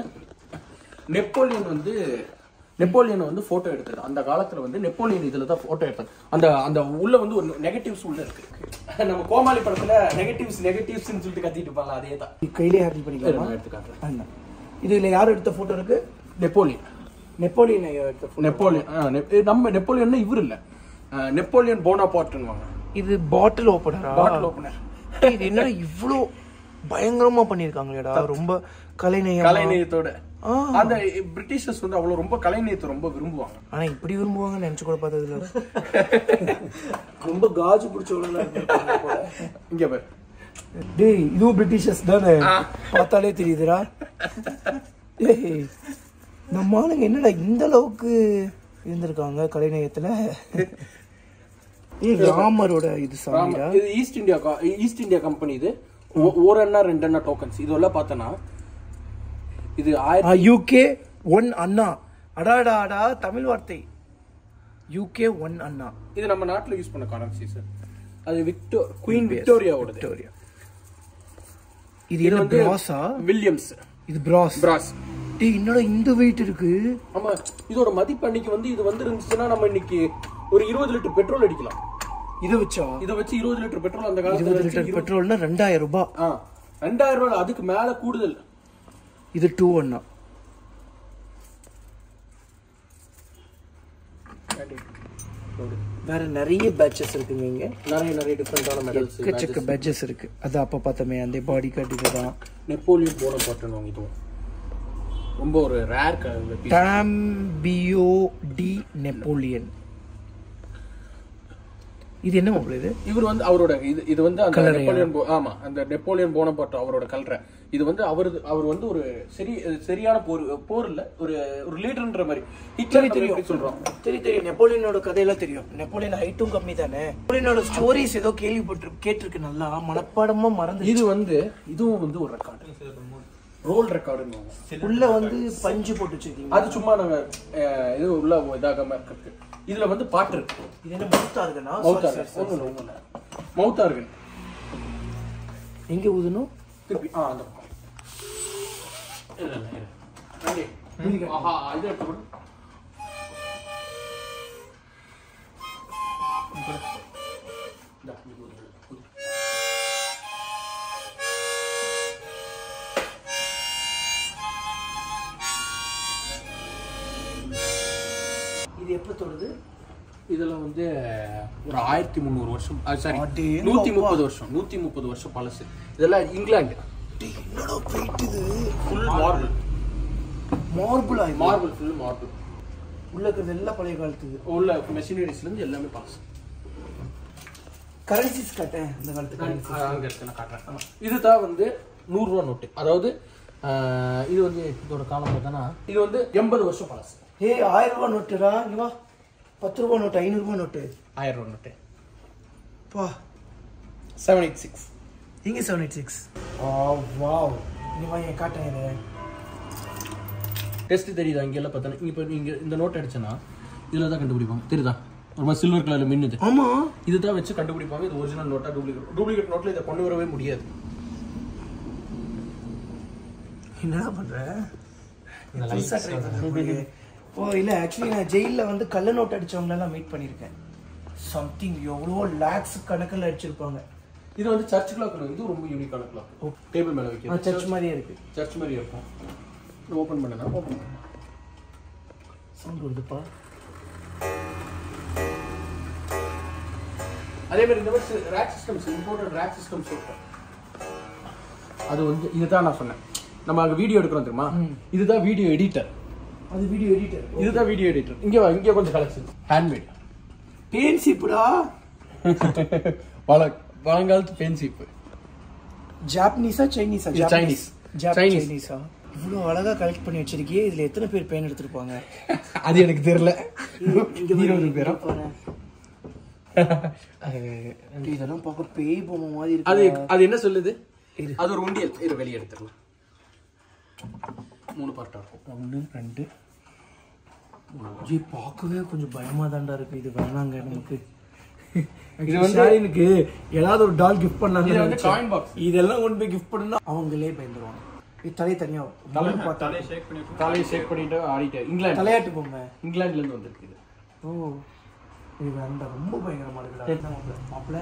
நெப்போலியன் வந்து போட்டோ எடுத்தது. அந்த காலத்துல வந்து நெப்போலியன் இதுல தான் போட்டோ எடுத்தாங்க. அந்த அந்த உள்ள வந்து ஒரு நெகட்டிவ்ஸ் உள்ள இருக்கு. நம்ம கோமாளி படத்துல நெகட்டிவ்ஸ்னு சொல்லிட்டு கத்திட்டு இருப்பாங்க, அதே தான். கையிலே ஹேண்டில் பண்ணிக்கலாம். எடுத்துக்காங்க. இதுல யார் எடுத்த போட்டோ இருக்கு? நெப்போலியன் எடுத்த நெப்போலியன். நம்ம நெப்போலியன் இவர் இல்ல, நெப்போலியன் போனாபார்ட்னுவாங்க. இது பாட்டில் ஓபனர். இது என்ன இவ்ளோ பயங்கரமா பண்ணிருக்காங்களேடா. ரொம்ப கலைநயத்தோட. அந்த பிரிட்டிஷர்ஸ் வந்து அவ்வளவு ரொம்ப கலைநயத்தை ரொம்ப விரும்புவாங்க. ஆனா இப்படி விரும்புவாங்கன்னு நினைச்சு கூட பார்த்ததுல. ரொம்ப காஜு பிடிச்சவங்களா இருக்காங்க. இங்க பாரு டேய், இதுவும் பிரிட்டிஷர்ஸ் தானே, பார்த்தாலே தெரியுதுடா. ஏய், நம்ம ஆளுங்க என்னடா இந்த அளவுக்கு இருந்திருக்காங்க கலைநயத்துல. ராமரோட இது சாமிடா. இது ஈஸ்ட் இந்தியா கம்பெனி. இது 1 அண்ணா 2 அண்ணா டோக்கன்ஸ். இதெல்லாம் பார்த்தனா இது UK 1 அண்ணா. அடாடாடா தமிழ் வார்த்தை. UK 1 அண்ணா. இது நம்ம நாட்டுல யூஸ் பண்ண கரன்சி சார். அது குயின் விக்டோரியாவோட. இது என்ன பிராஸா? வில்லியம்ஸ். இது பிராஸ். டேய், என்னடா இந்த வெயிட் இருக்கு. ஆமா, இதோட மதிப்பு அன்னைக்கு வந்து இது வந்து இருந்துச்சுன்னா நம்ம இன்னைக்கு ஒரு 20 லிட்டர் பெட்ரோல் அடிக்கலாம். இத வச்சு 20 லிட்டர் பெட்ரோல் அந்த காலத்துல 20 லிட்டர் பெட்ரோல்னா 2000 ரூபாய். 2000 ரூபாய், அதுக்கு மேல கூடுதல். இது 2 அண்ணா. வேற நிறைய பேட்சஸ் இருக்குங்க. இங்க நிறைய டிஃபரெண்டான மெடல்ஸ், எக்கச்சக்க பேட்சஸ் இருக்கு. அது அப்ப பார்த்தமே அந்த பாடி கார்டு. இதுதான் நெப்போலியன் போனபார்ட்னு இதுவும் ரொம்ப ஒரு ரேர் பீஸ். டாம்பியோ டி நெப்போலியன். இது என்ன மாப்ள? இது இவர் வந்து அவரோட இது வந்து அந்த நெப்போலியன் அந்த நெப்போலியன் போனபார்ட் அவரோட கல்ற. இது வந்து அவர் வந்து ஒரு சரியான போர் இல்ல, ஒரு லீடர்ன்ற மாதிரி. ஹிட்லர் தெரியும் சொல்றோம். தெரியும். நெப்போலியனோட கதையெல்லாம் தெரியும். நெப்போலியன் ஹைட்டும் கம்மி தானே. நெப்போலியனோட ஸ்டோரிஸ் ஏதோ கேட்டிருக்கு, நல்லா மனப்பாடமா மறந்து. இதுவும் வந்து ஒரு ரெக்கார்டு, ரோல் ரெக்கார்டுன்னு. உள்ள வந்து பஞ்சு போட்டு வச்சிருக்கீங்க. அது சும்மா நாங்க இது உள்ள இதாகாம இருக்கு. இதுல வந்து பாட்டு இருக்கு. இது என்ன மவுத்தார்கனா? மவுத்தார்கன். எங்க ஊதணும்? திருப்பி அந்த பக்கம். இல்ல அங்கே. ஆஹா, இது எடுத்து இது எப்ப தோடுது? இதெல்லாம் வந்து ஒரு 1300 வருஷம், சாரி 130 வருஷம், 130 வருஷம் பழசு. இதெல்லாம் இங்கிலாந்து. என்னடா வெயிட் இது? Full marble. Marble full marble. உள்ள இருக்கிறது எல்லாம் பழைய காலத்துது. உள்ள மெஷினரிஸ்ல இருந்து எல்லாமே பழசு. கரன்சிஸ் காட்டேன் அந்த காலத்து கரன்சி. அங்க இருக்கு, நான் காட்டுறேன். இதுதான் வந்து 100 ரூபாய் நோட்டு. அதாவது இது வந்து இதோட காலம் பார்த்தா இது வந்து 80 வருஷம் பழசு. 1000 ரூபாய் நோட்டுடா. இங்க வா. 10 ரூபாய் நோட்டு, 500 ரூபாய் நோட்டு, 1000 ரூபாய் நோட்டு. பா 786. இங்க 786. வாவ். நீ வா, ஏன் காட்டேன் இத. டெஸ்ட் தெரியுதா? இங்க எல்லாம் பார்த்தா இப்போ நீங்க இந்த நோட் அடிச்சனா இதுல தான் கண்டுபிடிப்பாங்க. தெரியுதா? ஒரு மாதிரி சில்வர் கலர்ல மின்னுது. ஆமா, இதுதான் வச்சு கண்டுபிடிப்பாங்க இது ஒரிஜினல் நோட்டா டூப்ளிகேட் நோட்ல இத கொண்டு வரவே முடியாது. என்னடா பண்ற? ஓ இல்ல, ஆக்சுவலி நான் ஜெயில வந்து கள்ள நோட் அடிச்சவங்க எல்லாம் மீட் பண்ணிருக்கேன். சம்திங் எவ்வளோ லேக்ஸ் கணக்கில் அடிச்சிருப்பாங்க. இது வந்து சர்ச் கிளாக். இது ரொம்ப யூனிக்கான கிளாக். டேபிள் மேல வைக்கிறது. சர்ச் மாதிரியே இருக்கு. சர்ச் மாதிரி இருக்கும். ஓபன் பண்ணனா ஓபன் பண்ணு. சவுண்ட் வருதுப்பா. அதே மாதிரி இந்த மாதிரி rack systems, imported rack systems இருக்கும். அது வந்து இதுதான் நான் சொன்னேன், நம்ம அங்க வீடியோ எடுக்கிறோம் தெரியுமா, இதுதான் வீடியோ எடிட்டர். அது வீடியோ எடிட்டர். இதுதான் வீடியோ எடிட்டர். இங்க வா, இங்க கொஞ்சம் கலெக்ஷன். Handmade pen சீப்புடா. பழங்காலத்து பென் சீப்பு. ஜாப்பனீஸா சைனீஸா? சைனீஸ். சைனீஸா? இவ்வளோ அழகா கலெக்ட் பண்ணி வச்சிருக்கியே, இதுல எத்தனை பேர் பேன் எடுத்திருப்பாங்க? அது எனக்கு தெரியல. 20 பேரா? இதெல்லாம் பார்க்க பேய் பொம்மை மாதிரி அது இருக்கு. அது என்ன சொல்லுது? அது ஒரு உண்டியல். இரு வெளியே எடுத்துடலாம். 3 பார்ட்டா இருக்கும். 1 2 ஜி பார்க்கவே கொஞ்சம் பயமா தாண்டா இருக்கு. இது வேணாங்க நமக்கு. இது வந்து எனக்கு ஏதாவது ஒரு டால் கிஃப்ட் பண்ணாங்க. இது வந்து காயின் பாக்ஸ். இதெல்லாம் கொண்டு போய் கிஃப்ட் பண்ணா அவங்களே பயந்துருவாங்க. இது தனியா தலையை ஷேக் பண்ணிட்டு ஆடிட்டு. இங்கிலாந்து தலையாட்டு பொம்மை இங்கிலாந்துல இருந்து வந்திருக்கு இது. ஓ இது வேண்டாம், ரொம்ப பயங்கரமா இருக்குடா. மாப்பிள்ள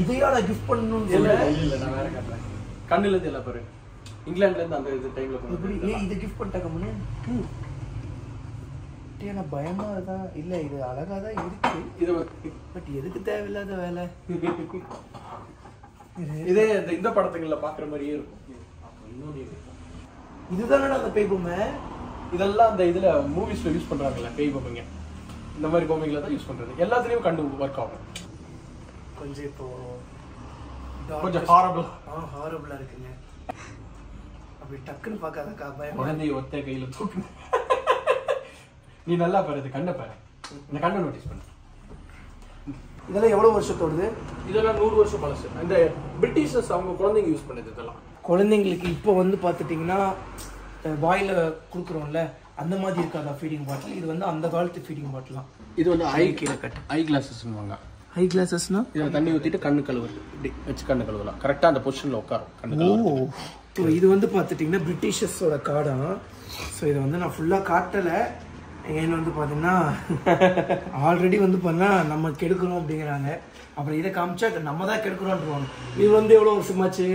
இதையாடா கிஃப்ட் பண்ணணும்னு சொல்ல. இல்ல நான் வேற காட்டுறேன். கண்ணுல இருந்து எல்லாம் பாரு. இங்கிலாந்துல இருந்து அந்த இது டைம்ல இப்படி இது கிஃப்ட் பண்ணிட்டாங்க முன்னே. ஏன்னா பயமா தான் இல்ல, இது அழகா தான் இருக்கு. இது பட் எதுக்கு தேவையில்லாத வேலை. இதே இந்த படத்துங்கள்ல பாக்குற மாதிரியே இருக்கும். இதுதானடா அந்த பேய் பொம்மை. இதெல்லாம் அந்த இதுல மூவிஸ்ல யூஸ் பண்றாங்கல்ல பேய் பொம்மைங்க. இந்த மாதிரி பொம்மைகளை தான் யூஸ் பண்றது. எல்லாத்துலயும் கண்டு ஒர்க் ஆகும். கொஞ்சம் இப்போ கொஞ்சம் ஹாரபிளா இருக்குங்க. அப்படி டக்குன்னு பார்க்காதக்கா பயம். குழந்தைய ஒத்த கையில தூக்கு. நீ நல்லா பாரு, இது கண்ணை பாரு. இந்த கண்ணை நோட்டீஸ் பண்ணு. இதெல்லாம் எவ்வளவு வருஷத்தோடுது? இதெல்லாம் 100 வருஷம் பழசு. இந்த பிரிட்டிஷர்ஸ் அவங்க குழந்தைங்க யூஸ் பண்ணது இதெல்லாம். குழந்தைங்களுக்கு இப்போ வந்து பார்த்துட்டிங்கன்னா வாயில கொடுக்குறோம்ல அந்த மாதிரி இருக்காதா ஃபீடிங் பாட்டில். இது வந்து அந்த காலத்து ஃபீடிங் பாட்டிலாம். இது வந்து ஐ கீழே கட் ஐ கிளாஸஸ்னுவாங்க. ஹை கிளாஸஸ்னா இதில் தண்ணி ஊற்றிட்டு கண்ணு கழுவுறது. இப்படி வச்சு கண்ணு கழுவலாம். கரெக்டாக அந்த பொசிஷனில் உட்காரும் கண்ணு கழுவு. ஸோ இது வந்து பார்த்துட்டிங்கன்னா பிரிட்டிஷர்ஸோட கார்டாக. ஸோ இதை வந்து நான் ஃபுல்லாக காட்டலை. ஏன்னு வந்து பார்த்தீங்கன்னா ஆல்ரெடி வந்து பண்ணால் நம்ம கெடுக்கிறோம் அப்படிங்கிறாங்க. அப்புறம் இதை காமிச்சா நம்ம தான் கெடுக்கிறோன்றாங்க. இது வந்து எவ்வளோ வருஷமாச்சு?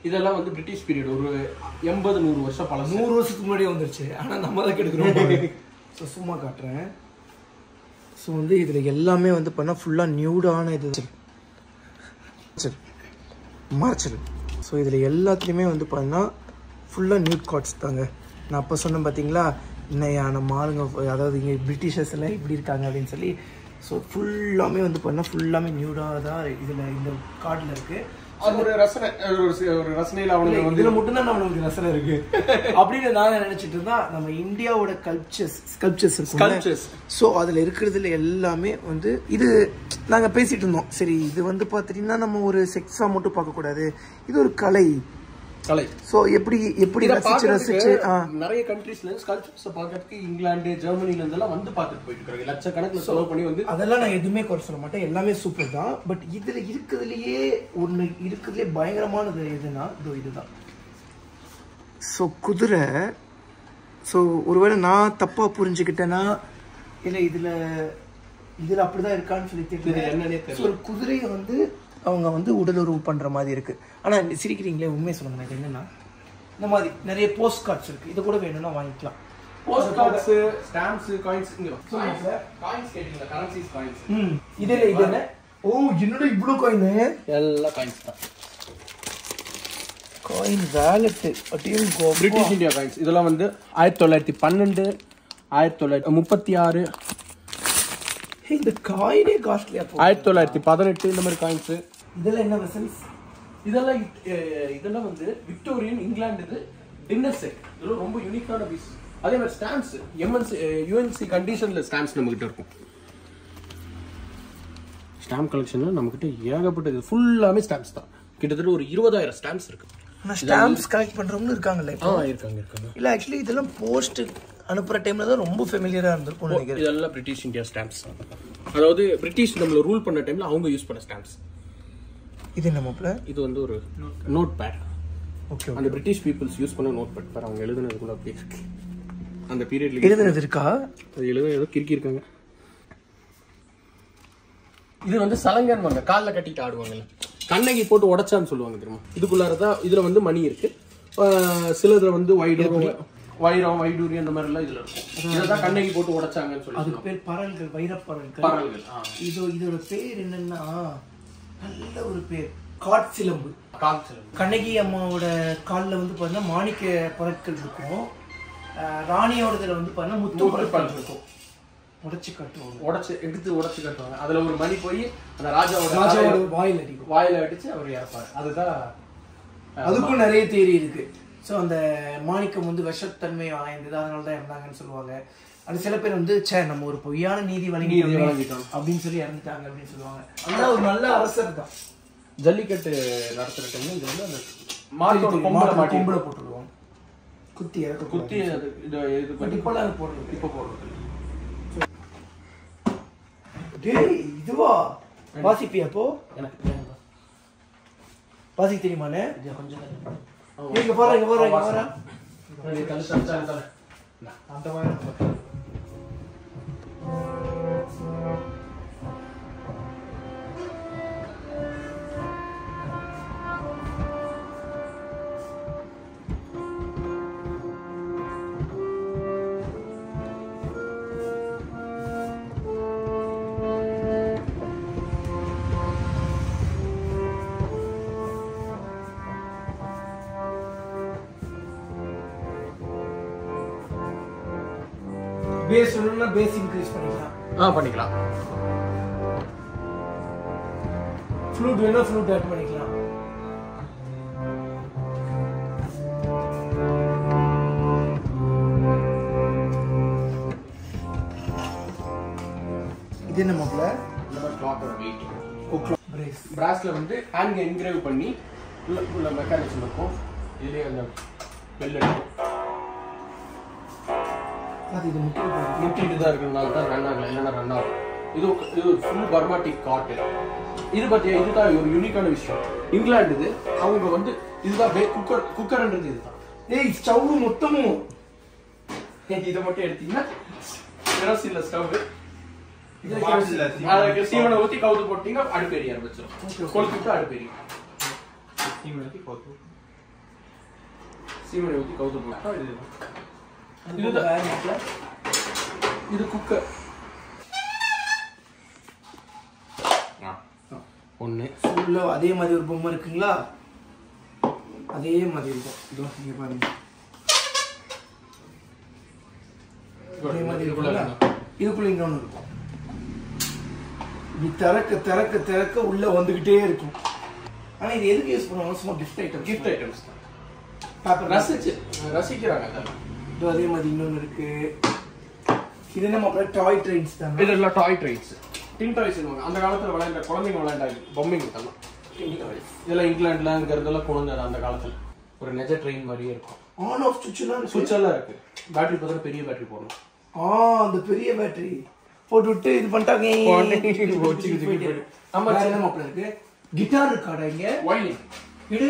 இதெல்லாம் வந்து பிரிட்டிஷ் பீரியட். ஒரு 80-100 வருஷம் பழசு. 100 வருஷத்துக்கு முன்னாடியே வந்துருச்சு. ஆனால் நம்ம தான் கெடுக்கிறோம். ஸோ சும்மா காட்டுறேன். ஸோ வந்து இதில் எல்லாமே வந்து பண்ணால் ஃபுல்லாக நியூடான இது மார்ச்சல். ஸோ இதில் எல்லாத்துலேயுமே வந்து பண்ணால் ஃபுல்லாக நியூட் கார்ட்ஸ் தாங்க. நான் அப்போ சொன்னேன் பார்த்தீங்களா, இன்னையா நம்ம ஆளுங்க அதாவது இங்கே பிரிட்டிஷர்ஸ் எல்லாம் இப்படி இருக்காங்க அப்படின்னு சொல்லி. ஸோ ஃபுல்லாமே வந்து பண்ணால் ஃபுல்லாமே நியூடாக தான் இதில் இந்த கார்டில் இருக்குது. அது ஒரு ரசனை, ஒரு ரசனையில் அவனுக்கு வந்து இதில் மட்டும்தான் நம்மளுக்கு ரசனை இருக்கு அப்படின்னு நான் நினைச்சிட்டு இருந்தா. நம்ம இந்தியாவோட ஸ்கல்ப்சர்ஸ் இருக்கு. ஸோ அதில் இருக்கிறதுல எல்லாமே வந்து இது நாங்கள் பேசிட்டு இருந்தோம். சரி இது வந்து பார்த்துட்டீங்கன்னா நம்ம ஒரு செக்ஸாக மட்டும் பார்க்கக்கூடாது, இது ஒரு கலை. ஸோ எப்படி ரசிச்சு நிறைய கண்ட்ரீஸ்ல ஸ்கல்ப்சர்ஸ் பார்க்கறதுக்கு இங்கிலாந்து ஜெர்மனில இருந்தெல்லாம் வந்து பார்த்துட்டு போயிட்டு இருக்காங்க. லட்சக்கணக்கில் செலவு பண்ணி வந்து. அதெல்லாம் நான் எதுவுமே குறை சொல்ல மாட்டேன், எல்லாமே சூப்பர் தான். பட் இதுல இருக்கிறதுலயே ஒன்று இருக்கிறதுலே பயங்கரமானது எதுனா இதுதான். ஸோ குதிரை. ஸோ ஒருவேளை நான் தப்பா புரிஞ்சுக்கிட்டேன்னா இல்லை இதில் அப்படிதான் இருக்கான்னு சொல்லி தெரியல. ஒரு குதிரையை வந்து அவங்க வந்து உடலுறவு பண்ற மாதிரி இருக்கு. ஆனா சிரிக்கிறீங்களே, உண்மையை சொல்லுங்க. எனக்கு என்னன்னா இந்த மாதிரி நிறைய போஸ்ட் கார்ட்ஸ் இருக்கு. இது கூட வேணும்னா வாங்கிக்கலாம். Post cards, stamps, coins. Coins கேட்டிங்களா? Currencies coins. இது என்ன? ஓ என்னோட இவ்வளவு காயின். எல்லாம் காயின்ஸ் தான். காயின் வாலெட் அப்படியும் பிரிட்டிஷ் இந்தியா காயின்ஸ். இதெல்லாம் வந்து 1912, 1936. இந்த காயினே காஸ்ட்லியா போகுது. 1918 இந்த மாதிரி காயின்ஸ். இதெல்லாம் என்ன வெசல்ஸ்? இதெல்லாம் வந்து விக்டோரியன் இங்கிலாந்து டின்னர் செட். இதெல்லாம் ரொம்ப யூனிக்கான பீஸ். அதே மாதிரி ஸ்டாம்ப்ஸ், யுஎன்சி கண்டிஷன்ல ஸ்டாம்ப்ஸ் நம்ம கிட்ட இருக்கும். ஸ்டாம்ப் கலெக்ஷன்ல நம்ம கிட்ட ஏகப்பட்டது ஃபுல்லாமே ஸ்டாம்ப்ஸ் தான். கிட்டத்தட்ட ஒரு 20,000 ஸ்டாம்ப்ஸ் இருக்கு. ஆனா ஸ்டாம்ப்ஸ் கலெக்ட் பண்றவங்க இருக்காங்கல்ல இப்போ? இருக்காங்க. இல்ல ஆக்சுவலி இதெல்லாம் போஸ்ட் அனுப்புற டைம்ல தான் ரொம்ப ஃபெமிலியரா இருந்திருக்கும் நினைக்கிறேன். இதெல்லாம் பிரிட்டிஷ் இந்தியா ஸ்டாம்ப்ஸ். அதாவது பிரிட்டிஷ் நம்மள ரூல் பண்ண டைம்ல அவங்க யூஸ் பண்ண ஸ்டாம்ப்ஸ். இது என்ன மாப்ள? இது வந்து ஒரு நோட் பேட். ஓகே. அந்த பிரிட்டிஷ் பீப்புள்ஸ் யூஸ் பண்ண நோட் பேட். பாரு அவங்க எழுதுனது கூட அப்படியே இருக்கு. அந்த பீரியட்ல எழுதுனது இருக்கா? அது ஏதோ கிறுக்கி இருக்காங்க. இது வந்து சலங்கன்வாங்க, கால்ல கட்டிட்டு ஆடுவாங்கல்ல. கண்ணகி போட்டு உடைச்சான்னு சொல்லுவாங்க தெரியுமா? இதுக்குள்ளாரதான். இதுல வந்து மணி இருக்கு. சிலதுல வந்து வைரம், வைடூரி அந்த மாதிரி எல்லாம் இதுல இருக்கும். இததான் கண்ணகி போட்டு உடைச்சாங்கன்னு சொல்லி. அதுக்கு பேர் பரல்கள், வைரப்பரல்கள். இதோட பேர் என்னன்னா நல்ல ஒரு பேர், காட் சிலம்பு. கண்ணகி அம்மாவோட காலில் வந்து பார்த்தீங்கன்னா மாணிக்க பொருட்கள் இருக்கும். ராணியோடதுல வந்து பார்த்தீங்கன்னா முத்து பொருட்கள் இருக்கும். உடைச்சு கட்டுவாங்க. அதுல ஒரு மணி போய் அந்த ராஜாவோட வாயில அடிச்சு அவர் இறப்பாரு. அதுதான். அதுக்கும் நிறைய தியரி இருக்கு. ஸோ அந்த மாணிக்கம் வந்து விஷத்தன்மை வாய்ந்தது, அதனால தான் இறந்தாங்கன்னு சொல்லுவாங்க. அது சில பேர் வந்து நம்ம ஒரு பொய்யான நீதி வழங்கிட்டோம் அப்படின்னு சொல்லி இறந்துட்டாங்க அப்படின்னு சொல்லுவாங்க. ஆனால் ஒரு நல்ல அரசர் தான். ஜல்லிக்கட்டு நடத்துற டைம் இது வந்து அந்த மாட்டோட கொம்பளை போட்டுருவாங்க, குத்தி இறக்க குத்தி அது இது பண்ணி இப்போலாம் போடுறது. இப்போ போடுறது இதுவா வாசிப்பியா? அப்போ எனக்கு வாசிக்க தெரியுமாண்ணே? கொஞ்சம் இங்க போறேன் அந்த மாதிரி பேஸ் வேணும்னா பேஸ் இன்க்ரீஸ் பண்ணிக்கலாம். பண்ணிக்கலாம். ஃப்ளூட் வேணும்னா ஃப்ளூட் ஆட் பண்ணிக்கலாம். இது என்ன மாப்ள? இந்த கிளாக்கோட வெயிட் பிராஸ்ல வந்து ஹேண்ட் என்கிரேவ் பண்ணி உள்ள மெக்கானிசம் இருக்கும். இதுலயே அந்த பெல் இருக்கும். அது இது முட்டிட்டு தான் இருக்கிறதுனால தான் ரன் ஆகல, இல்லைன்னா ரன் ஆகும். இது ஃபுல் பர்மாட்டிக் காட்டு. இது பத்தியா இதுதான் ஒரு யூனிக்கான விஷயம். இங்கிலாந்து இது அவங்க வந்து இதுதான் குக்கர்ன்றது இதுதான். ஏய் ஸ்டவ் மொத்தமும் இதை மட்டும் எடுத்தீங்கன்னா கெரோசின்ல ஸ்டவ் அதுக்கு சீமனை ஊற்றி கவுத்து போட்டீங்கன்னா அடுப்பு எரிய ஆரம்பிச்சிடும். கொளுத்துட்டு அடுப்பு எரியும். சீமனை ஊற்றி கவுத்து போட்டா இது குக்கர். ஒன்று உள்ள அதே மாதிரி ஒரு பொம்மை இருக்குங்களா? அதே மாதிரி இருக்கும். இதோ இங்க பாருங்க, அதே மாதிரி இருக்குல்ல? இதுக்குள்ள இங்க ஒன்று இருக்கும். இது திறக்க திறக்க திறக்க உள்ள வந்துகிட்டே இருக்கும். ஆனா இது எதுக்கு யூஸ் பண்ணுவாங்க? சும்மா கிஃப்ட் ஐட்டம்ஸ் தான். ரசிக்கிறாங்க. இது அதே மாதிரி இன்னொன்று இருக்கு. இது நம்ம டாய் ட்ரெயின்ஸ் தான். இதெல்லாம் டாய் ட்ரெயின்ஸ், டின் டாய்ஸ். அந்த காலத்துல விளையாண்ட குழந்தைங்க விளையாண்டாங்க பொம்மைங்க இதெல்லாம். இதெல்லாம் இங்கிலாந்துல இருக்கிறதெல்லாம் குழந்தை அந்த காலத்துல ஒரு நெஜ ட்ரெயின் மாதிரியே இருக்கும். ஆன் ஆஃப் சுவிட்ச் எல்லாம் இருக்கு. பேட்டரி பார்த்தா பெரிய பேட்டரி போடணும். அந்த பெரிய பேட்டரி போட்டு விட்டு இது பண்ணிட்டாங்க. நம்ம மாப்பிள்ள இருக்கு. கிட்டார் இருக்காடா இங்க? வயலின். இது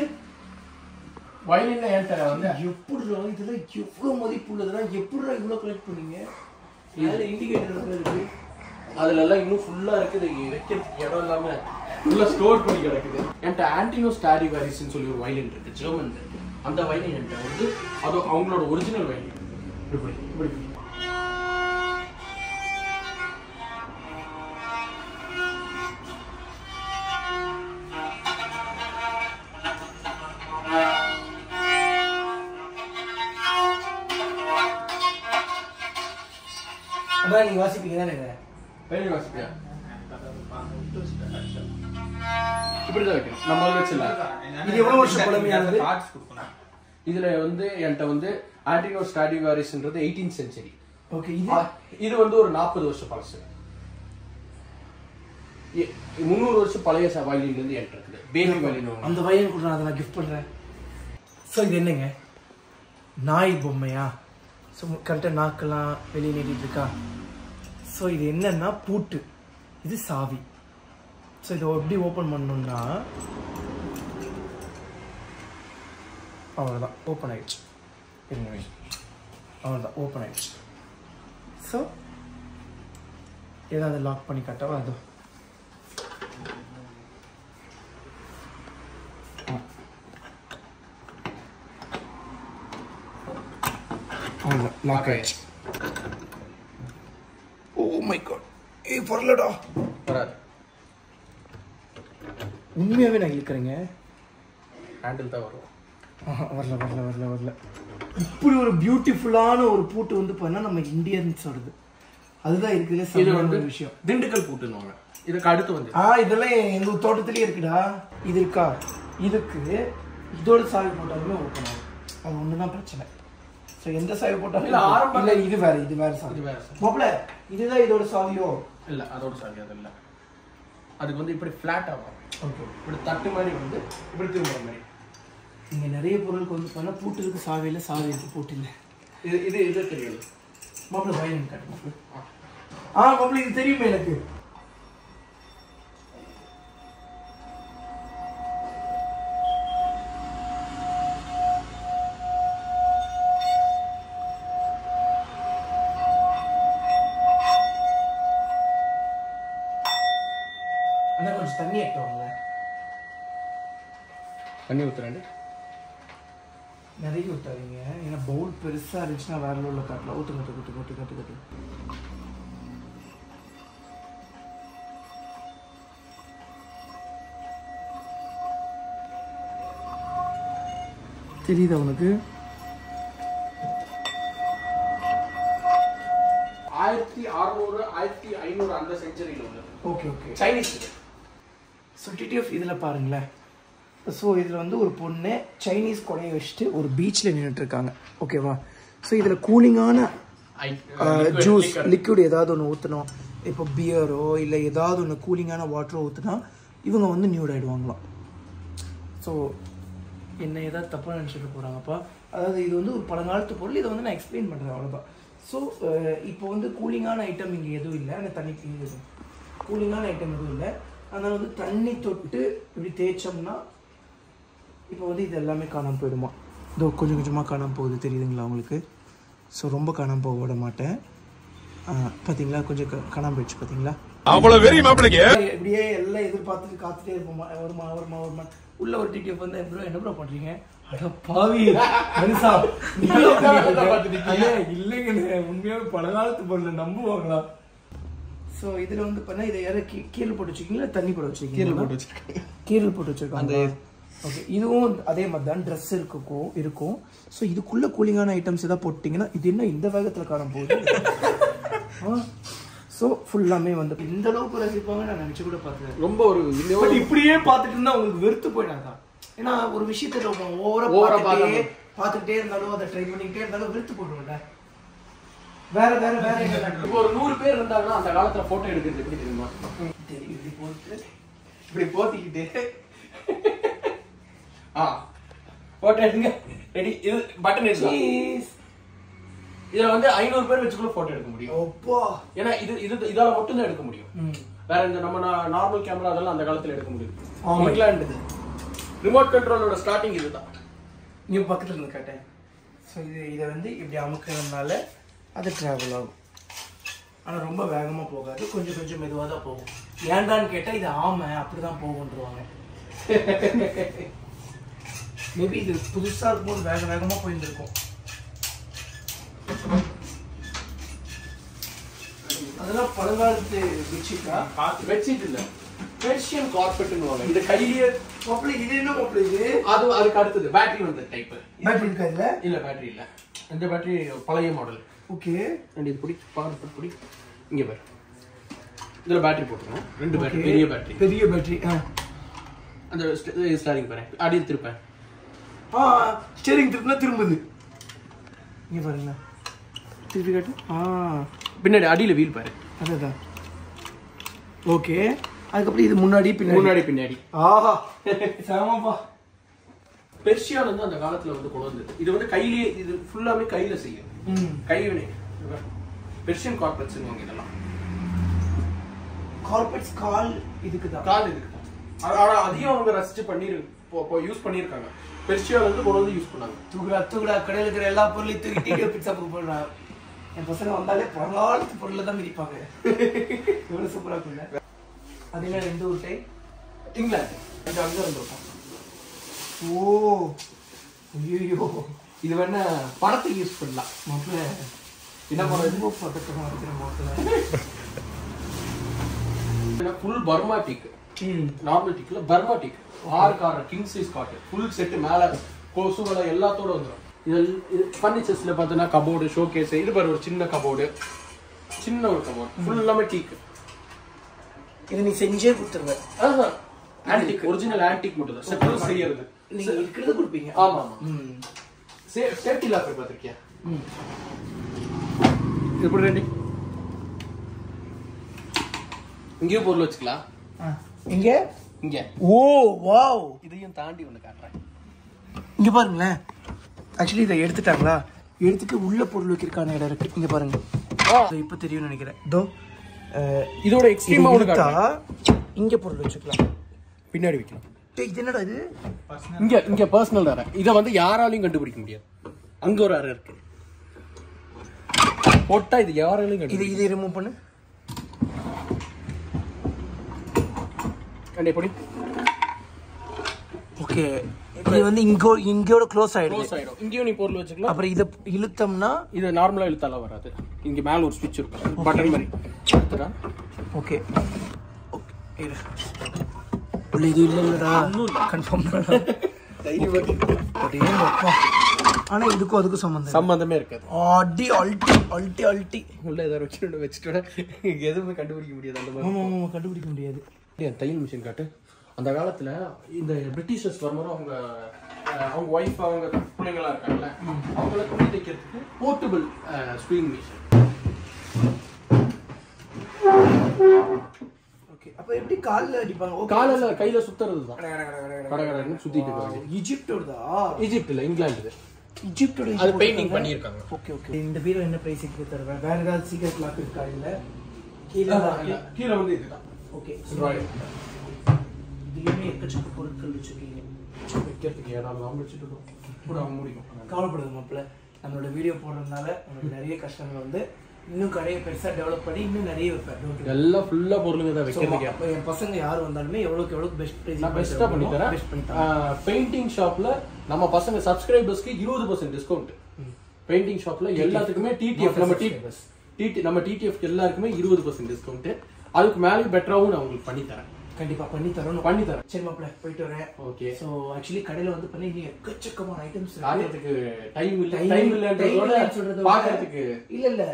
வயலின் ஏன்டா வந்து எப்படிடா இதெல்லாம் எவ்வளவு மதிப்பு உள்ளதெல்லாம் எப்படிடா இவ்வளவு கலெக்ட் பண்ணீங்க? இதுல இண்டிகேட்டர் இருக்கு. அதுல எல்லாம் இன்னும் ஃபுல்லா இருக்குது. வைக்க இடம் இல்லாம ஃபுல்லா ஸ்டோர் பண்ணி கிடக்குது. என்கிட்ட ஆன்டினோ ஸ்டாடிவாரிஸ்ன்னு சொல்லி ஒரு வயலின் இருக்கு, ஜெர்மன்ல. அந்த வயலின் என்கிட்ட வந்து அது அவங்களோட ஒரிஜினல் வயலின். இப்படி அதான் நீங்க வாசிப்பீங்க தானே? பெரிய வாசிப்பியா? இப்படிதான் வைக்கணும். நம்ம வச்சுல இது எவ்வளவு வருஷம் பழமையானது? இதுல வந்து என்கிட்ட வந்து ஆன்டினோ ஸ்டாடிவாரிஸ்ன்றது 18th century. ஓகே. இது வந்து ஒரு 40 வருஷம் பழசு. 300 வருஷம் பழைய வயலின்ல இருந்து என்கிட்ட இருக்குது. Baby violin. அந்த வயலின் கூட நான் அதை கிஃப்ட் பண்றேன். ஸோ இது என்னங்க? நாய் பொம்மையா? ஸோ கரெக்டாக நாக்கெல்லாம் வெளியே நீட்டிட்டு இருக்கா? ஸோ இது என்னன்னா பூட்டு, இது சாவி. ஸோ இதை எப்படி ஓப்பன் பண்ணணும்னா அவ்வளோதான், ஓப்பன் ஆயிடுச்சு. அவ்வளோதான், ஓப்பன் ஆயிடுச்சு. ஸோ ஏதாவது லாக் பண்ணி காட்டவா? அது லாக் ஆயிடுச்சு. ஓ மை காட், வரலடா. வராது. உண்மையாகவே நான் இழுக்கிறேங்க. ஹேண்டில் தான் வரும். வரல வரல வரல வரல. இப்படி ஒரு பியூட்டிஃபுல்லான ஒரு பூட்டு வந்து பண்ணா நம்ம இந்தியன்ஸ் வருது. அதுதான் இருக்குல்ல சாதாரண ஒரு விஷயம். திண்டுக்கல் பூட்டுன்னுவாங்க. இதுக்கு அடுத்து வந்து இதெல்லாம் எங்க தோட்டத்திலேயே இருக்குடா. இது இருக்கா? இதுக்கு இதோட சாவி போட்டாலுமே ஓப்பன் ஆகும். அது ஒண்ணுதான் பிரச்சனை. ஸோ எந்த சாவி போட்டாலும் இல்ல, ஆரம்பம் இல்லை, இது வேற சாவி. இது வேற சாவி. மாப்பிள்ள இதுதான் இதோட சாவியோ? இல்ல அதோட சாவி அது இல்ல. அதுக்கு வந்து இப்படி ஃபிளாட் ஆகும். ஓகே. இப்படி தட்டு மாதிரி வந்து இப்படி திரும்புற மாதிரி. இங்கே நிறைய பொருளுக்கு வந்து பண்ணால் பூட்டு இருக்கு, சாவி இல்லை, சாவி இருக்கு, பூட்டு இல்லை. இது தெரியாது மாப்பிள்ள வயலின் காட்டு மாப்பிள்ள. மாப்பிள்ள இது தெரியுமே எனக்கு. கொஞ்சம் தண்ணி ஏற்றுவாங்க. தண்ணி ஊத்துறாங்க. நிறைய ஊற்றாதீங்க, ஏன்னா பவுல் பெருசாக இருந்துச்சுன்னா வேற உள்ள காட்டலாம். ஊற்று. தெரியுதா உனக்கு? 1600 1500 அந்த செஞ்சுரியில உள்ளது. Okay Chinese. ஸோ டிடிஎஃப் இதில் பாருங்களேன். ஸோ இதில் வந்து ஒரு பொண்ணு சைனீஸ் கொடையை வச்சுட்டு ஒரு பீச்சில் நின்றுட்டுருக்காங்க. ஓகேவா? ஸோ இதில் கூலிங்கான ஜூஸ் லிக்விட் ஏதாவது ஒன்று ஊற்றணும். இப்போ பியரோ இல்லை ஏதாவது ஒன்று கூலிங்கான வாட்டரோ ஊற்றினா இவங்க வந்து நியூட் ஆகிடுவாங்களாம். ஸோ என்ன ஏதாவது தப்பாக நினச்சிட்டு போகிறாங்கப்பா. அதாவது இது வந்து ஒரு பழங்காலத்து பொருள். இதை வந்து நான் எக்ஸ்பிளைன் பண்ணுறேன், அவ்வளோதான். ஸோ இப்போ வந்து கூலிங்கான ஐட்டம் இங்கே எதுவும் இல்லை. ஆனால் தண்ணி கூலிங்கான ஐட்டம் எதுவும் இல்லை. அதனால் வந்து தண்ணி தொட்டு இப்படி தேய்ச்சோம்னா இப்போ வந்து இது எல்லாமே காணாமல் போயிடுமா. இதோ கொஞ்சம் கொஞ்சமாக காணாமல் போகுது, தெரியுதுங்களா உங்களுக்கு? ஸோ ரொம்ப காணாமல் போக விட மாட்டேன். பார்த்தீங்களா, கொஞ்சம் காணாமல் போயிடுச்சு. பார்த்தீங்களா, அவ்வளோ வெறி மாப்பிளைக்கு இப்படியே எல்லாம் எதிர்பார்த்துட்டு காத்துட்டே இருப்போமா. வருமா உள்ள ஒரு டிடிஎஃப் வந்து என்ன ப்ரோ பண்ணுறீங்க? அட பாவி மனுஷா, இல்லைங்க, உண்மையாக பழங்காலத்து பொருள் நம்புவாங்களா? ஸோ இதில் வந்து பண்ணால் இதை யாரும் கீரல் போட்டு வச்சுருக்கீங்களா, தண்ணி போட்டு வச்சுருக்கீங்க? கீரல் போட்டு வச்சுருக்காங்க. ஓகே, இதுவும் அதே மாதிரி தான் ட்ரெஸ் இருக்கும். ஸோ இதுக்குள்ளே கூலிங்கான ஐட்டம்ஸ் எதாவது போட்டிங்கன்னா இது என்ன இந்த வேகத்தில் காண போகுது. ஸோ ஃபுல்லாமே வந்து இந்த அளவுக்கு ரசிப்பாங்க நான் நினச்சி கூட பார்த்தேன். ரொம்ப ஒரு இப்படியே பார்த்துட்டு இருந்தால் உங்களுக்கு வெறுத்து போயிடாதான். ஏன்னா ஒரு விஷயத்தை ஓவரா பார்த்துக்கிட்டே இருந்தாலும் அதை ட்ரை பண்ணிக்கிட்டே இருந்தாலும் வெறுத்து போடுவோம்ல. வேற இப்போ ஒரு 100 பேர் இருந்தாங்கன்னா அந்த காலத்துல போட்டோ எடுக்கிறது எப்படி தெரியுமா? தெரியும். இப்படி போத்திக்கிட்டு போட்டோ எடுங்க, ரெடி. இது பட்டன் இதுல வந்து 500 பேர் வச்சுக்கூட போட்டோ எடுக்க முடியும். ஏன்னா இதால மட்டும் தான் எடுக்க முடியும். வேற இந்த நம்ம நார்மல் கேமரா அதெல்லாம் அந்த காலத்துல எடுக்க முடியும். இங்கிலாந்து ரிமோட் கண்ட்ரோலோட ஸ்டார்டிங் இதுதான். நீ பக்கத்துல இருந்து கேட்டேன். ஸோ இதை வந்து இப்படி அமுக்கிறதுனால அது ட்ராவல் ஆகும். ஆனால் ரொம்ப வேகமாக போகாது, கொஞ்சம் மெதுவாக தான் போகும். ஏன்டான்னு கேட்டால் இது அப்படிதான் போகுன்றுவாங்க. மேபி இது புதுசாக இருக்கும்போது வேகமாக போயிருந்துருக்கும். அதெல்லாம் பழங்காலத்து பெட்ஷீட்டா? பெட்ஷீட் இல்ல, பெர்ஷியன் கார்பெட்னுவாங்க. இது கையிலேயே இது என்ன இது? அதுக்கு அடுத்தது பேட்டரி வந்த டைப். பேட்டரி இருக்கா இதுல? இல்ல பேட்டரி இல்ல, இந்த பேட்டரி பழைய மாடல். ஓகே. அண்ட் இது பிடி இங்க பாரு, இதுல பேட்டரி போட்டுருக்கோம். 2 பேட்டரி, பெரிய பேட்டரி. அந்த ஸ்டாரிங் பாரு, அடியில் திருப்பேன். ஸ்டீரிங் திருப்பினா திரும்புது. இங்க பாருங்க, திருப்பி காட்டு. பின்னாடி அடியில வீல் பாரு. அதுதான். ஓகே, அதுக்கப்புறம் இது முன்னாடி பின்னாடி. ஆஹா சாமாப்பா. பெர்ஷியால வந்து அந்த காலத்துல வந்து கொண்டு வந்தது. இது வந்து கையிலேயே, இது ஃபுல்லாவே கையில செய்யும். கைவினை. பெர்ஷியன் கார்பெட்ஸ் இதெல்லாம். கார்பெட்ஸ் கால் இதுக்கு தான். ஆனா அதையும் அவங்க ரசிச்சு யூஸ் பண்ணிருக்காங்க. பெர்ஷியால இருந்து கொண்டு வந்து யூஸ் பண்ணாங்க. தூக்குடா கடையில் இருக்கிற எல்லா பொருளையும் தூக்கி பிட்சாப்புக்கு போடுறாங்க. என் பசங்க வந்தாலே பரவாயில்ல பொருளை தான் மிதிப்பாங்க. எவ்வளவு சூப்பரா இருக்குல்ல. அதுல 2 ஊர் டைம் இங்கிலாந்து அங்க வந்திருக்கோம். ஓ ஐயோ, இது வேணா படத்துக்கு யூஸ் பண்ணலாம். மாப்பிள்ள என்ன பண்ணுறது? ரொம்ப பதட்டமா இருக்கிற மாப்பிள்ள. Full Burma teak. நார்மல் டீக்ல பர்மா டீக். 6 கார் king size cot, full set மேல கொசுவல எல்லாத்தோட வந்துரும். இது ஃபர்னிச்சர்ஸ்ல பார்த்தனா கபோர்டு, ஷோகேஸ். இது பாரு ஒரு சின்ன கபோர்டு, சின்ன ஒரு கபோர்டு, ஃபுல்லாமே டீக். இது நீ செஞ்சே கொடுத்துருவ? ஆன்டிக், ஒரிஜினல் ஆன்டிக் மட்டும் தான் செட்டில் செய்யறது. நீங்க இருக்கிறது கொடுப்பீங்க? ஆமா ஆமா. சேஃப்டி லாக்கர் பார்த்திருக்கியா? எப்படி ரெடி? இங்கேயும் பொருள் வச்சுக்கலாம். இங்க இங்க. ஓ வாவ், இதையும் தாண்டி ஒன்று காட்டுறேன். இங்க பாருங்களேன். ஆக்சுவலி இதை எடுத்துட்டாங்களா, எடுத்துட்டு உள்ள பொருள் வைக்கிறதுக்கான இடம் இருக்கு. இங்க பாருங்க, இப்ப தெரியும்னு நினைக்கிறேன். இதோ இதோட எக்ஸ்ட்ரீமா எடுத்தா இங்க பொருள் வச்சுக்கலாம், பின்னாடி வைக்கலாம். இது என்னடா இது? இங்க பர்சனல் அறை. இதை வந்து யாராலையும் கண்டுபிடிக்க முடியாது. அங்க ஒரு அறை இருக்கு, போட்டா இது யாராலையும் இதை ரிமூவ் பண்ணு. எப்படி? ஓகே, இது வந்து இங்கோட க்ளோஸ் ஆயிடும். இங்கேயும் நீ பொருள் வச்சுக்கலாம். அப்புறம் இதை இழுத்தோம்னா, இது நார்மலா இழுத்தாலாம் வராது. இங்க மேல ஒரு ஸ்விட்ச் இருக்கும், பட்டன் மாதிரி. ஓகே உள்ள இது இல்லடா, கன்ஃபார்ம் பண்ணடா. ஆனா இதுக்கும் அதுக்கும் சம்பந்தமே இருக்காது. அடி அல்டி உள்ள ஏதாவது வச்சுட்டு எதுவுமே கண்டுபிடிக்க முடியாது. அந்த மாதிரி கண்டுபிடிக்க முடியாது. தையல் மிஷின் காட்டு. அந்த காலத்துல இந்த பிரிட்டிஷர்ஸ் வரும்போது அவங்க ஒய்ஃப், அவங்க பிள்ளைங்களா இருக்காங்கல்ல, அவங்கள துணி தைக்கிறதுக்கு போர்ட்டபிள் ஸ்விங் மிஷின். ஓகே, அப்ப எப்படி கால்ல அடிப்பாங்க? காலையில கையில சுத்துறது தான். கடகடன்னு சுத்திட்டு இருக்காங்க. ஈஜிப்ட் இல்ல, இங்கிலாந்து. ஈஜிப்டோட அது பெயிண்டிங் பண்ணிருக்காங்க. Okay okay. இந்த பீரோ என்ன பிரைஸ்க்கு தருவேன்? வேற ஏதாவது சீக்ரெட் லாக் இருக்கா? இல்ல கீழ வந்து இதுதான். ஓகே, இதுலயுமே எக்கச்சக்க பொருட்கள் வச்சிருக்கீங்க. வைக்கிறதுக்கு ஏதாவது வச்சுட்டு கூட அவங்க முடியும். கவலைப்படுது மாப்பிள்ள, நம்மளோட வீடியோ போடுறதுனால நமக்கு நிறைய கஷ்டங்கள் வந்து இன்னும் கடையை பெருசா டெவலப் பண்ணி இன்னும் நிறைய வைப்பேன். எல்லாம் ஃபுல்லா பொருளுங்க தான் வைக்கிறதுக்கு. அப்ப என் பசங்க யார் வந்தாலுமே எவ்வளவுக்கு பெஸ்ட் பிரைஸ் நான் பெஸ்டா பண்ணி தரேன். பெயிண்டிங் ஷாப்ல நம்ம பசங்க சப்ஸ்கிரைபர்ஸ்க்கு 20% டிஸ்கவுண்ட். பெயிண்டிங் ஷாப்ல எல்லாத்துக்குமே டிடிஎஃப், நம்ம டிடிஎஃப் எல்லாருக்குமே 20% டிஸ்கவுண்ட். அதுக்கு மேலே பெட்டராவும் நான் உங்களுக்கு பண்ணி தரேன். கண்டிப்பா பண்ணி தரேன். சரி மாப்பிள்ள, போயிட்டு வரேன். ஓகே. சோ ஆக்சுவலி கடையில வந்து பண்ணி நீங்க எக்கச்சக்கமான ஐட்டம்ஸ் பாக்கிறதுக்கு டைம் இல்லன்றதோட பாக்கிறதுக்கு இல்ல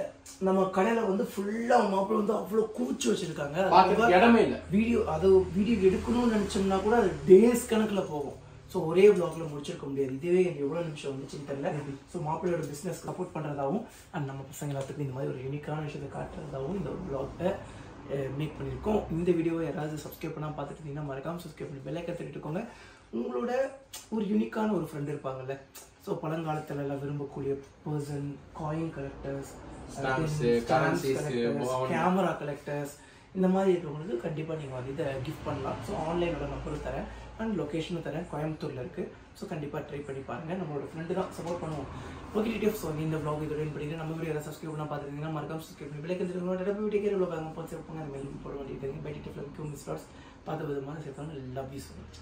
நம்ம கடையில வந்து ஃபுல்லா மாப்பிள்ள வந்து அவ்வளவு கூச்சு வச்சிருக்காங்க. பாக்கிறதுக்கு இடமே இல்ல. வீடியோ எடுக்கணும்னு நினைச்சோம்னா கூட அது டேஸ் கணக்குல போகும். ஸோ ஒரே வ்ளாக்ல முடிச்சிருக்க முடியாது. இதுவே எனக்கு எவ்வளோ நிமிஷம் வந்துச்சுன்னு தெரியல. ஸோ மாப்பிள்ளையோட பிஸ்னஸ் சப்போர்ட் பண்ணுறதாகவும் அண்ட் நம்ம பசங்க எல்லாத்துக்கும் இந்த மாதிரி ஒரு யூனிக்கான விஷயத்தை காட்டுறதாகவும் இந்த ஒரு வ்ளாகை மேக் பண்ணியிருக்கோம். இந்த வீடியோவை யாராவது சப்ஸ்கிரைப் பண்ணால் பார்த்துட்டு இருந்தீங்கன்னா மறக்காமல் சப்ஸ்கிரைப் பண்ணி பெல் ஐக்கன் தட்டிட்டுக்கோங்க. உங்களோட ஒரு யூனிக்கான ஒரு ஃப்ரெண்ட் இருப்பாங்கல்ல, ஸோ பழங்காலத்துல எல்லாம் விரும்பக்கூடிய person, coin collectors, camera collectors, இந்த மாதிரி இருக்கிறவங்களுக்கு கண்டிப்பாக நீங்கள் வந்து இதை கிஃப்ட் பண்ணலாம். ஸோ ஆன்லைனோட நம்பர் தரேன் அண்ட் லொக்கேஷனும் தரேன், கோயம்புத்தூரில் இருக்குது. ஸோ கண்டிப்பாக ட்ரை பண்ணி பாருங்கள். நம்மளோட ஃப்ரெண்டு தான், சப்போர்ட் பண்ணுவோம். ஓகே டிடிஎஃப், ஸோ இந்த வ்ளாக் இதோட பண்ணிக்கிறேன். நம்ம வீடியோ சப்ஸ்கிரைப் பண்ணால் பார்த்துருந்தீங்கன்னா மறக்காம சப்ஸ்கிரைப் பண்ணி விலைக்கு வீடியோ வ்ளாக் போட்டு அந்த மெயில் போட வேண்டியது. பை டிடிஎஃப்ல மிஸ் பார்த்த விதமான சேர்த்தாங்க. Love you so much.